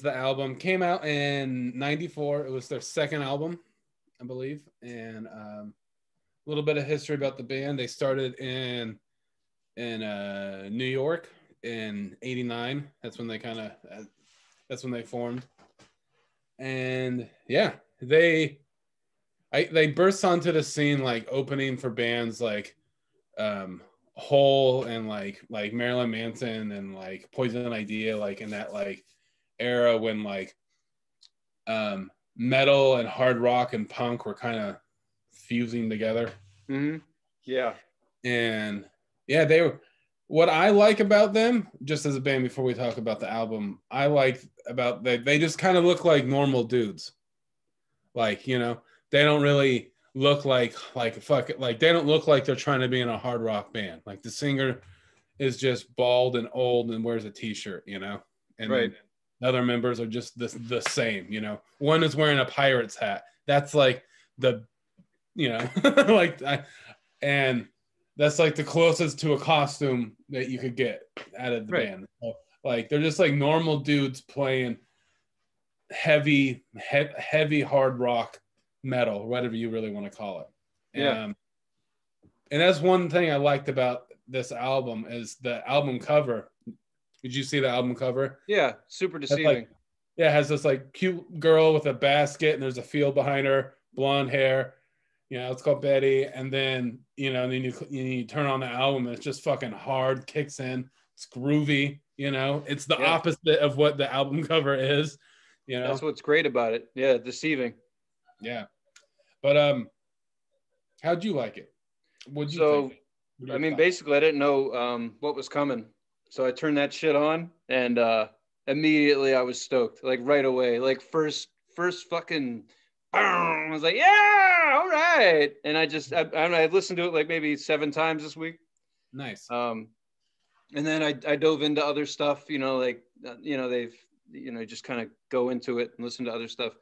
album. Came out in '94. It was their second album, I believe. And a little bit of history about the band. They started in New York in '89. That's when they formed. And yeah, they burst onto the scene like opening for bands like Hole and like Marilyn Manson and like Poison Idea, like in that like era when like metal and hard rock and punk were kind of fusing together. Mm-hmm. Yeah. And yeah, they were. What I like about them, just as a band, before we talk about the album, I like about they just kind of look like normal dudes. Like, you know, they don't really look like they don't look like they're trying to be in a hard rock band. Like the singer is just bald and old and wears a t-shirt, you know, and right. The other members are just the same, you know. One is wearing a pirate's hat. That's like the, you know, and that's like the closest to a costume that you could get out of the band. So, like they're just like normal dudes playing heavy hard rock, metal, whatever you really want to call it. Yeah. And that's one thing I liked about this album is the album cover. Did you see the album cover? Yeah, super deceiving. It has this like cute girl with a basket and there's a field behind her, blonde hair. You know, it's called Betty. And then, you know, and then you turn on the album and it's just fucking hard, kicks in. It's groovy, you know. It's the opposite of what the album cover is, you know. That's what's great about it. Yeah, deceiving. Yeah. But how'd you like it? What'd you think? I mean, basically, I didn't know what was coming. So I turned that shit on and immediately I was stoked. Like right away. Like first fucking I was like, yeah, all right. And I listened to it like maybe 7 times this week. Nice. And then I dove into other stuff, you know, like, you know, they've, you know, just kind of go into it and listen to other stuff.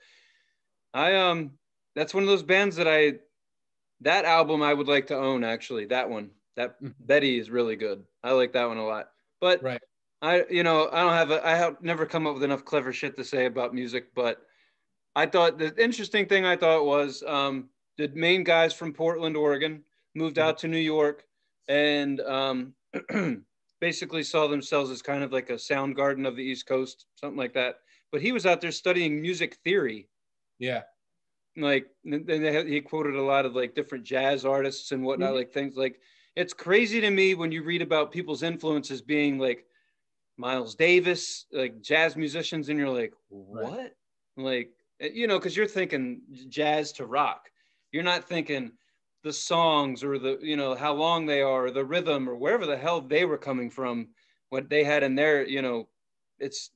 That's one of those bands that album I would like to own, actually. That one, Betty is really good. I like that one a lot. But right. I have never come up with enough clever shit to say about music, but I thought the interesting thing was the main guys from Portland, Oregon moved out to New York and basically saw themselves as kind of like a Soundgarden of the East Coast, something like that. But he was out there studying music theory. Yeah. Like, he quoted a lot of like different jazz artists and whatnot, like things like, it's crazy to me when you read about people's influences being like Miles Davis, like jazz musicians, and you're like, what? Right. Like, you know, because you're thinking jazz to rock. You're not thinking the songs or the, you know, how long they are, or the rhythm, or wherever the hell they were coming from, what they had in their, you know, it's,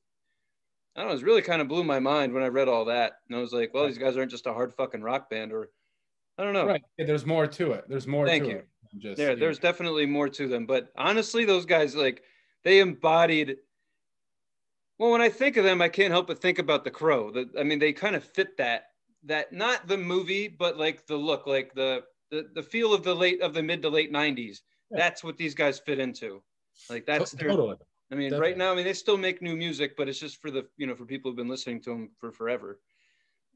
I don't know, it really kind of blew my mind when I read all that. And I was like, well, these guys aren't just a hard fucking rock band, or I don't know. Right. Yeah, there's more to it. There's more Thank to you. it. Just, there's definitely more to them. But honestly, those guys, like, they embodied, well, when I think of them, I can't help but think about The Crow. I mean, they kind of fit that not the movie, but like the look, like the feel of the mid to late 90s. Yeah. That's what these guys fit into. Like, that's their, totally. I mean, definitely. Right now, I mean, they still make new music, but it's just for the, you know, for people who've been listening to them for forever.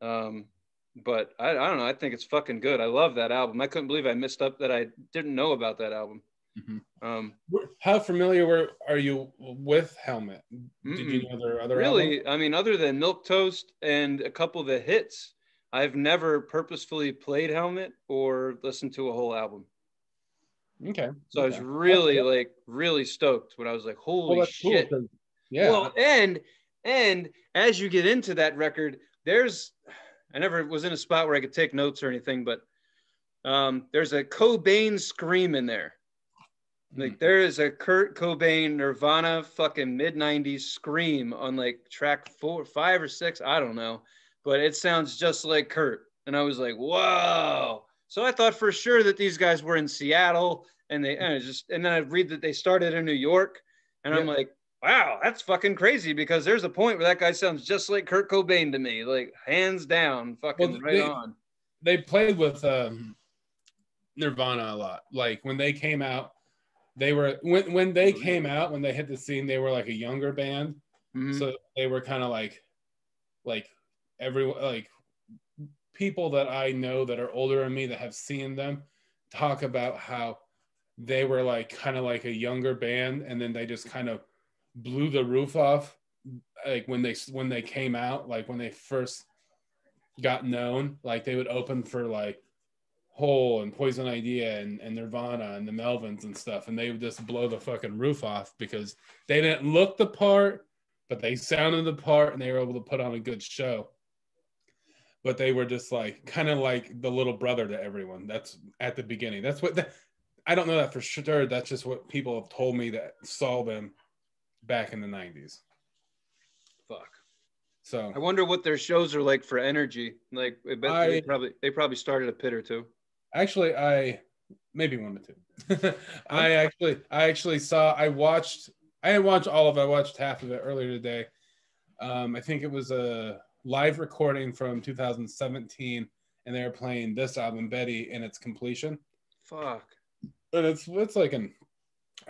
But I don't know. I think it's fucking good. I love that album. I couldn't believe I missed up that I didn't know about that album. Mm-hmm. How familiar are you with Helmet? Did you know their other really album? I mean, other than Milk Toast and a couple of the hits, I've never purposefully played Helmet or listened to a whole album. Okay. So I was really like really stoked when I was like, holy shit. Cool, yeah. Well, and as you get into that record, I never was in a spot where I could take notes or anything, but there's a Cobain scream in there. Like, there is a Kurt Cobain Nirvana fucking mid-90s scream on like track 4, 5, or 6. I don't know. But it sounds just like Kurt. And I was like, whoa. So I thought for sure that these guys were in Seattle, and then I read that they started in New York. And I'm like, wow, that's fucking crazy, because there's a point where that guy sounds just like Kurt Cobain to me. Like, hands down, fucking on. They played with Nirvana a lot. Like, when they came out, they were when they came out, when they hit the scene, they were like a younger band. Mm-hmm. So they were kind of like everyone, like people that I know that are older than me that have seen them talk about how they were like kind of like a younger band, and then they just kind of blew the roof off. Like when they came out, like when they first got known, like they would open for like Hole and Poison Idea and Nirvana and the Melvins and stuff, and they would just blow the fucking roof off because they didn't look the part, but they sounded the part, and they were able to put on a good show. But they were just like kind of like the little brother to everyone. That's at the beginning. That's what I don't know that for sure. That's just what people have told me that saw them back in the 90s. Fuck. So I wonder what their shows are like for energy. Like, I bet they probably started a pit or two. Actually, I maybe one or two. I didn't watch all of it. I watched half of it earlier today. I think it was a live recording from 2017, and they were playing this album, Betty, in its completion. Fuck. And it's like an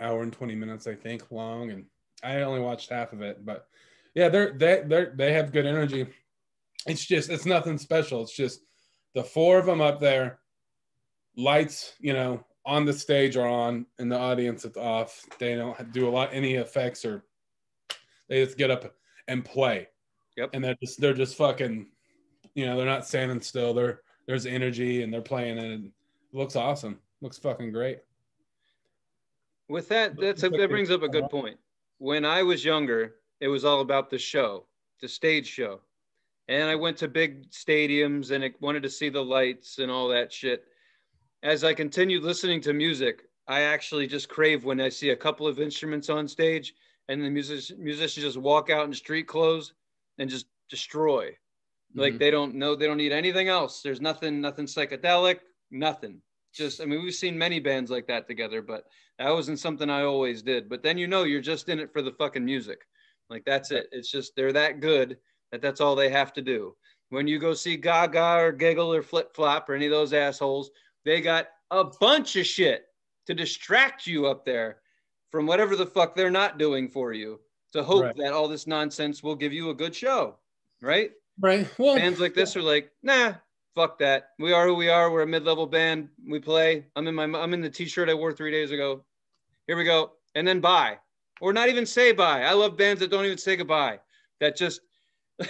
hour and 20 minutes, I think, long, and I only watched half of it. But yeah, they have good energy. It's nothing special. It's just the four of them up there. Lights, you know, on the stage are on, and the audience it's off. They don't do any effects, or they just get up and play. Yep. And they're just fucking, you know, they're not standing still. There's energy, and they're playing, and it looks awesome. Looks fucking great. With that brings up a good point. When I was younger, it was all about the show, the stage show. And I went to big stadiums and I wanted to see the lights and all that shit. As I continued listening to music, I actually just crave when I see a couple of instruments on stage and the musicians just walk out in street clothes and just destroy. Mm-hmm. Like, they don't need anything else. There's nothing psychedelic, nothing. Just, I mean, we've seen many bands like that together, but that wasn't something I always did. But then, you know, you're just in it for the fucking music. Like, that's it. It's just, they're that good that's all they have to do. When you go see Gaga or Giggle or Flip Flop or any of those assholes, they got a bunch of shit to distract you up there from whatever the fuck they're not doing for you, to hope that all this nonsense will give you a good show, right? Right. Well, bands like this are like, nah, fuck that. We are who we are. We're a mid-level band. We play. I'm in the t-shirt I wore 3 days ago. Here we go. And then bye. Or not even say bye. I love bands that don't even say goodbye. That just,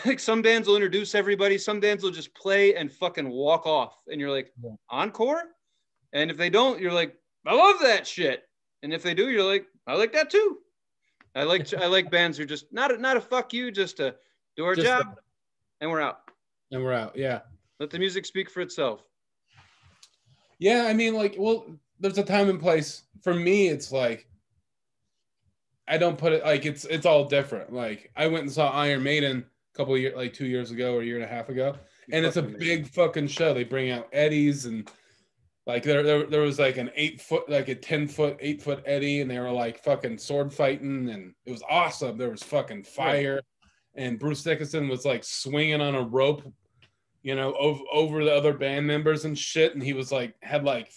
like, some bands will introduce everybody. Some bands will just play and fucking walk off. And you're like, encore? And if they don't, you're like, I love that shit. And if they do, you're like, I like that too. I like bands who just not a fuck you, just to do our job, and we're out. And we're out. Yeah. Let the music speak for itself. Yeah, I mean, like, well, there's a time and place. For me, it's like, I don't put it like it's all different. Like, I went and saw Iron Maiden a couple of years, like 2 years ago or a year and a half ago, and it's a big fucking show. They bring out Eddies, and like there was like an 8 foot, like a 10-foot, 8 foot Eddie, and they were like fucking sword fighting, and it was awesome. There was fucking fire, and Bruce Dickinson was like swinging on a rope, you know, over the other band members and shit, and he was like had like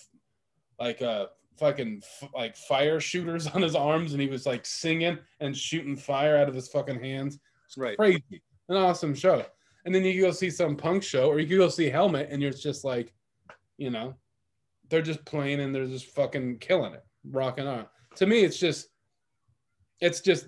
fucking like fire shooters on his arms, and he was like singing and shooting fire out of his fucking hands. It's crazy, an awesome show. And then you can go see some punk show, or you can go see Helmet, and you're just like, you know, they're just playing and they're just fucking killing it, rocking on. To me, it's just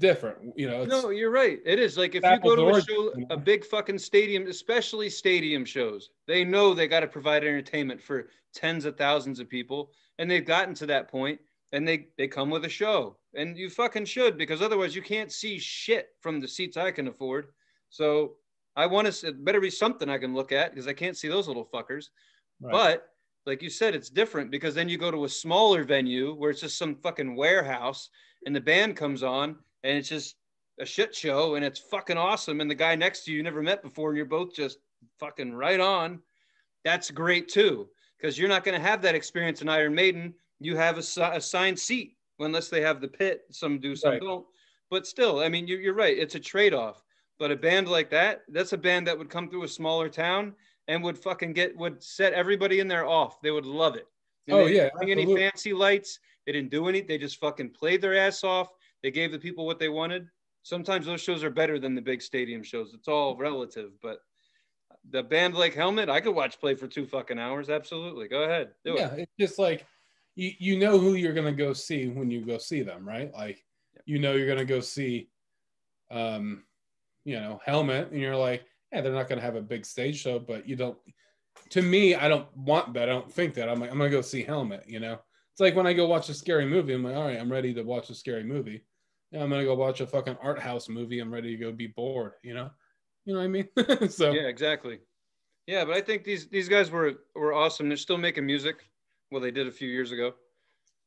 different, you know. No, you're right. It is like if you go to a show, a big fucking stadium, especially stadium shows, they know they got to provide entertainment for tens of thousands of people, and they've gotten to that point, and they come with a show, and you fucking should, because otherwise you can't see shit from the seats I can afford. So I want to, it better be something I can look at, because I can't see those little fuckers. Right. But like you said, it's different, because then you go to a smaller venue where it's just some fucking warehouse, and the band comes on, and it's just a shit show, and it's fucking awesome, and the guy next to you never met before, and you're both just fucking right on. That's great too, because you're not going to have that experience in Iron Maiden. You have a assigned seat, unless they have the pit. Some do, some don't. But still, I mean, you're right. It's a trade-off. But a band like that, that's a band that would come through a smaller town and would set everybody in there off. They would love it. And they didn't bring any fancy lights. They didn't do anything. They just fucking played their ass off. They gave the people what they wanted. Sometimes those shows are better than the big stadium shows. It's all relative. But the band like Helmet, I could watch play for 2 fucking hours. Absolutely. Go ahead. Do it. Yeah, it's just like, you know who you're going to go see when you go see them, right? Like, you know you're going to go see, you know, Helmet, and you're like, yeah, they're not going to have a big stage show, but you don't, to me, I don't want that. I don't think that. I'm like, I'm going to go see Helmet, you know? It's like when I go watch a scary movie, I'm like, all right, I'm ready to watch a scary movie. Yeah, I'm going to go watch a fucking art house movie. I'm ready to go be bored, you know? You know what I mean? So yeah, exactly. Yeah, but I think these guys were awesome. They're still making music. Well, they did a few years ago.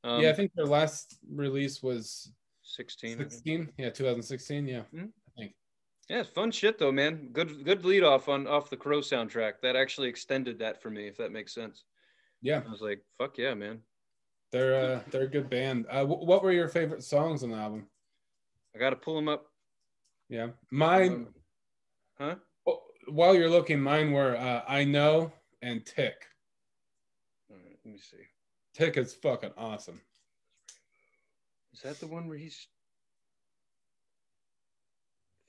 Yeah, I think their last release was 16. 16? Yeah, 2016. Yeah, I think. Yeah, fun shit though, man. Good lead off the Crow soundtrack. That actually extended that for me, if that makes sense. Yeah, I was like, fuck yeah, man. They're a good band. What were your favorite songs on the album? I got to pull them up. Yeah, mine. Huh? While you're looking, mine were I Know and Tick. All right, let me see. Tick is fucking awesome. Is that the one where he's...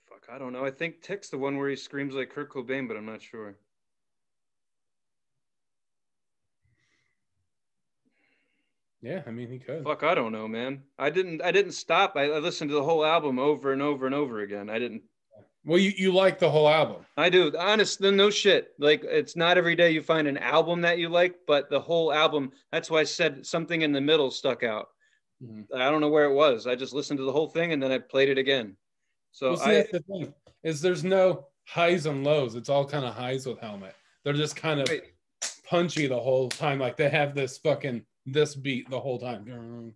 Fuck, I don't know. I think Tick's the one where he screams like Kurt Cobain, but I'm not sure. Yeah, I mean, he could. Fuck, I don't know, man. I didn't stop. I listened to the whole album over and over and over again. I didn't... Well, you like the whole album. I do. Honest, no shit. Like, it's not every day you find an album that you like, but the whole album, that's why I said something in the middle stuck out. Mm-hmm. I don't know where it was. I just listened to the whole thing and then I played it again. So well, see, that's the thing, is there's no highs and lows. It's all kind of highs with Helmet. They're just kind of punchy the whole time. Like, they have this beat the whole time.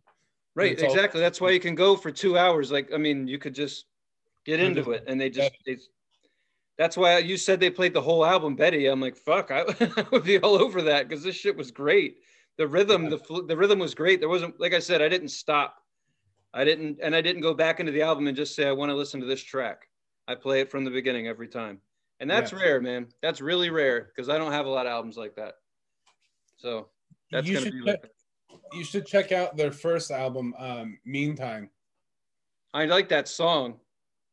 Right, exactly. That's why you can go for 2 hours. Like, I mean, you could just get into it, and that's why you said they played the whole album, Betty. I'm like, fuck, I would be all over that, because this shit was great. The rhythm, the rhythm was great. There wasn't, like I said, I didn't stop. I didn't go back into the album and just say, I want to listen to this track. I play it from the beginning every time. And that's rare, man. That's really rare, because I don't have a lot of albums like that. So that's going to be like that. You should check out their first album, Meantime. I like that song.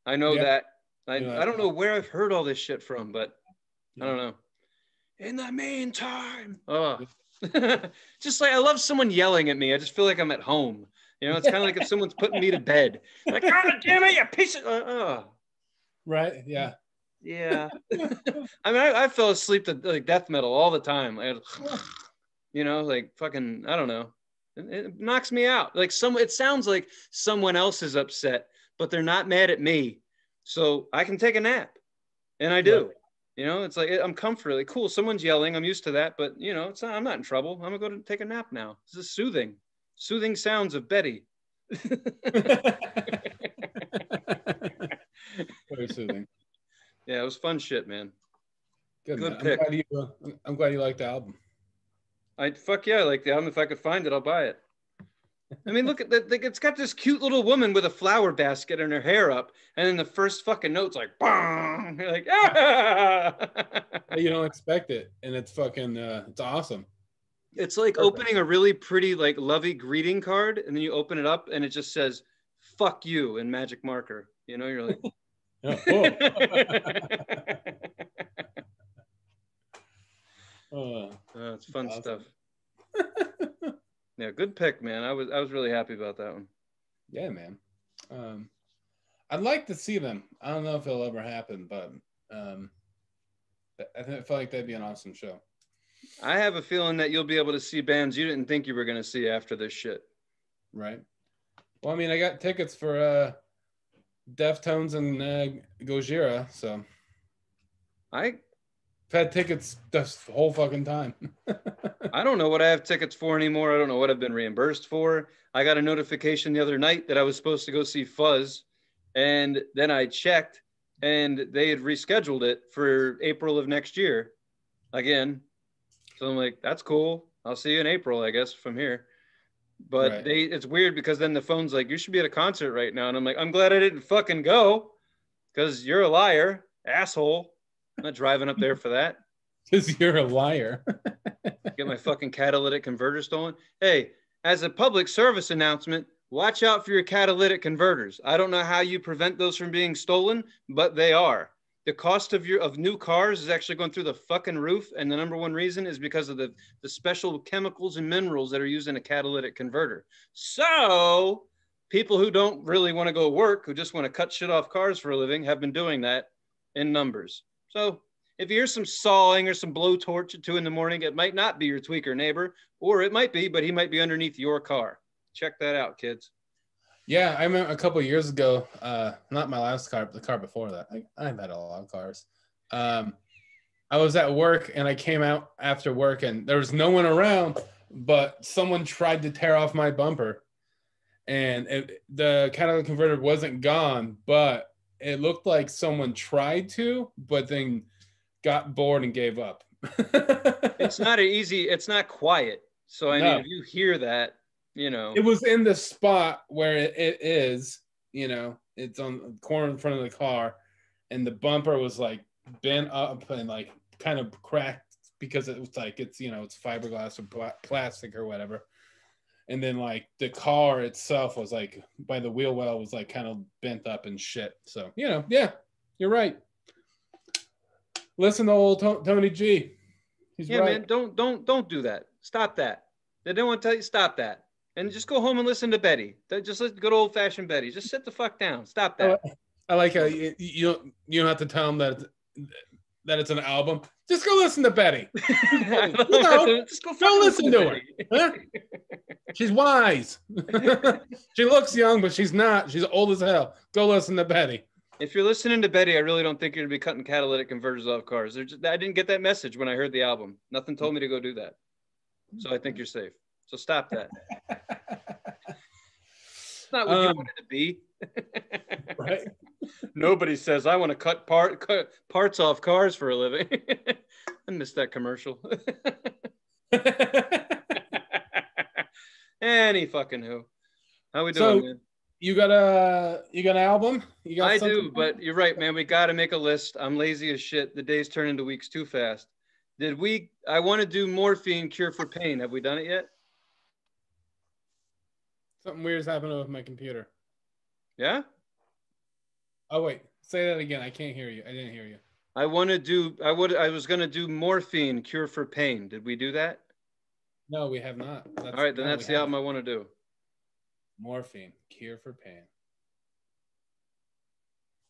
I know that. I don't know where I've heard all this shit from, but I don't know. In the meantime. Oh. Just like I love someone yelling at me. I just feel like I'm at home. You know, it's kind of like if someone's putting me to bed. Like, God damn it, you piece of Right. Yeah. Yeah. I mean, I fell asleep to like death metal all the time. You know, like fucking, I don't know. It knocks me out. Like it sounds like someone else is upset, but they're not mad at me. So I can take a nap. And I do. Right. You know, it's like I'm comfortably cool. Someone's yelling. I'm used to that, but you know, I'm not in trouble. I'm gonna go to take a nap now. This is soothing sounds of Betty. Very soothing. Yeah, it was fun shit, man. Good pick. I'm glad you liked the album. Fuck yeah, I like the album. If I could find it, I'll buy it. I mean, look at that. Like, it's got this cute little woman with a flower basket and her hair up, and then the first fucking note's like, bang! You're like, ah! You don't expect it, and it's fucking, it's awesome. It's like perfect. Opening a really pretty, like, lovey greeting card, and then you open it up, and it just says, "Fuck you" in magic marker. You know, you're like, it's fun awesome stuff. Yeah, good pick, man. I was really happy about that one. Yeah, man. I'd like to see them. I don't know if it'll ever happen, but I feel like that'd be an awesome show. I have a feeling that you'll be able to see bands you didn't think you were going to see after this shit. Right. Well, I mean, I got tickets for Deftones and Gojira, so I've had tickets this whole fucking time. I don't know what I have tickets for anymore. I don't know what I've been reimbursed for. I got a notification the other night that I was supposed to go see Fuzz, and then I checked, and they had rescheduled it for April of next year again. So I'm like, that's cool. I'll see you in April, I guess, from here. But right. It's weird because then the phone's like, you should be at a concert right now. And I'm like, I'm glad I didn't fucking go because you're a liar, asshole. I'm not driving up there for that. Because you're a liar. Get my fucking catalytic converter stolen. Hey, as a public service announcement, watch out for your catalytic converters. I don't know how you prevent those from being stolen, but they are. The cost of new cars is actually going through the fucking roof, and the number one reason is because of the special chemicals and minerals that are used in a catalytic converter. So people who don't really want to go work, who just want to cut shit off cars for a living, have been doing that in numbers. So if you hear some sawing or some blowtorch at 2 a.m, it might not be your tweaker neighbor, or it might be, but he might be underneath your car. Check that out, kids. Yeah, I remember a couple of years ago, not my last car, but the car before that. I've had a lot of cars. I was at work and I came out after work and there was no one around, but someone tried to tear off my bumper. And the catalytic converter wasn't gone, but it looked like someone tried to, but then got bored and gave up. It's not quiet. So I mean, if you hear that, you know, it was in the spot where it is, you know, it's on the corner in front of the car, and the bumper was like bent up and like kind of cracked because it was like it's, you know, it's fiberglass or plastic or whatever. And then like the car itself was like by the wheel well was like kind of bent up and shit. So, you know, yeah, you're right. Listen to old Tony G. He's right. Man, don't do that. Stop that. They don't want to tell you stop that. And just go home and listen to Betty. Just listen to good old fashioned Betty. Just sit the fuck down. Stop that. I like how you don't have to tell them that it's an album. Just go listen to Betty. Just go listen to her. Huh? She's wise. She looks young, but she's not. She's old as hell. Go listen to Betty. If you're listening to Betty, I really don't think you're going to be cutting catalytic converters off cars. I didn't get that message when I heard the album. Nothing told me to go do that. So I think you're safe. So stop that. It's not what you want it to be. Right? Nobody says, I want to cut parts off cars for a living. I missed that commercial. Any fucking who. How we doing, man? You got an album? I do, but you're right, man. We got to make a list. I'm lazy as shit. The days turn into weeks too fast. I want to do Morphine Cure for Pain. Have we done it yet? Something weird's happening with my computer. Yeah? Oh, wait. Say that again. I can't hear you. I didn't hear you. I was gonna do Morphine, Cure for Pain. Did we do that? No, we have not. All right, then that's the album I want to do. Morphine, Cure for Pain.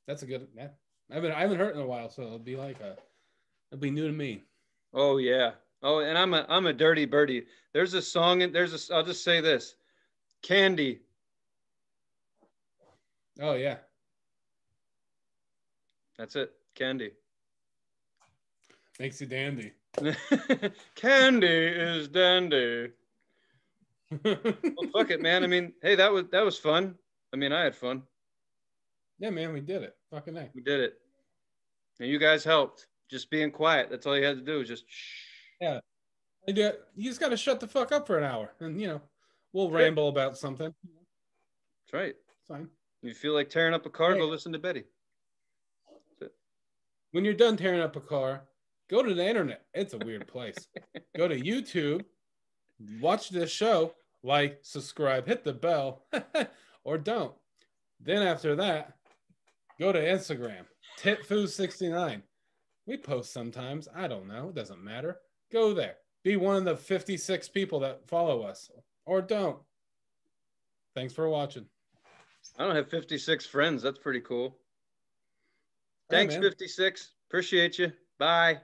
That's a good. Yeah. I haven't heard it in a while, so it'll be new to me. Oh yeah. Oh, and I'm a dirty birdie. There's a song and I'll just say this. Candy. Oh yeah. That's it. Candy. Makes you dandy. Candy is dandy. Well, fuck it, man. I mean, hey, that was fun. I mean, I had fun. Yeah, man, we did it. Fucking night. We did it. And you guys helped. Just being quiet. That's all you had to do was just shh. Yeah. You just got to shut the fuck up for an hour, and we'll ramble about something. That's right. It's fine. You feel like tearing up a car? Go listen to Betty. That's it. When you're done tearing up a car, go to the internet. It's a weird place. Go to YouTube, watch this show, like, subscribe, hit the bell, or don't. Then after that, go to Instagram, titfoo69. We post sometimes. I don't know. It doesn't matter. Go there. Be one of the 56 people that follow us, or don't. Thanks for watching. I don't have 56 friends. That's pretty cool. Thanks, 56. Appreciate you. Bye.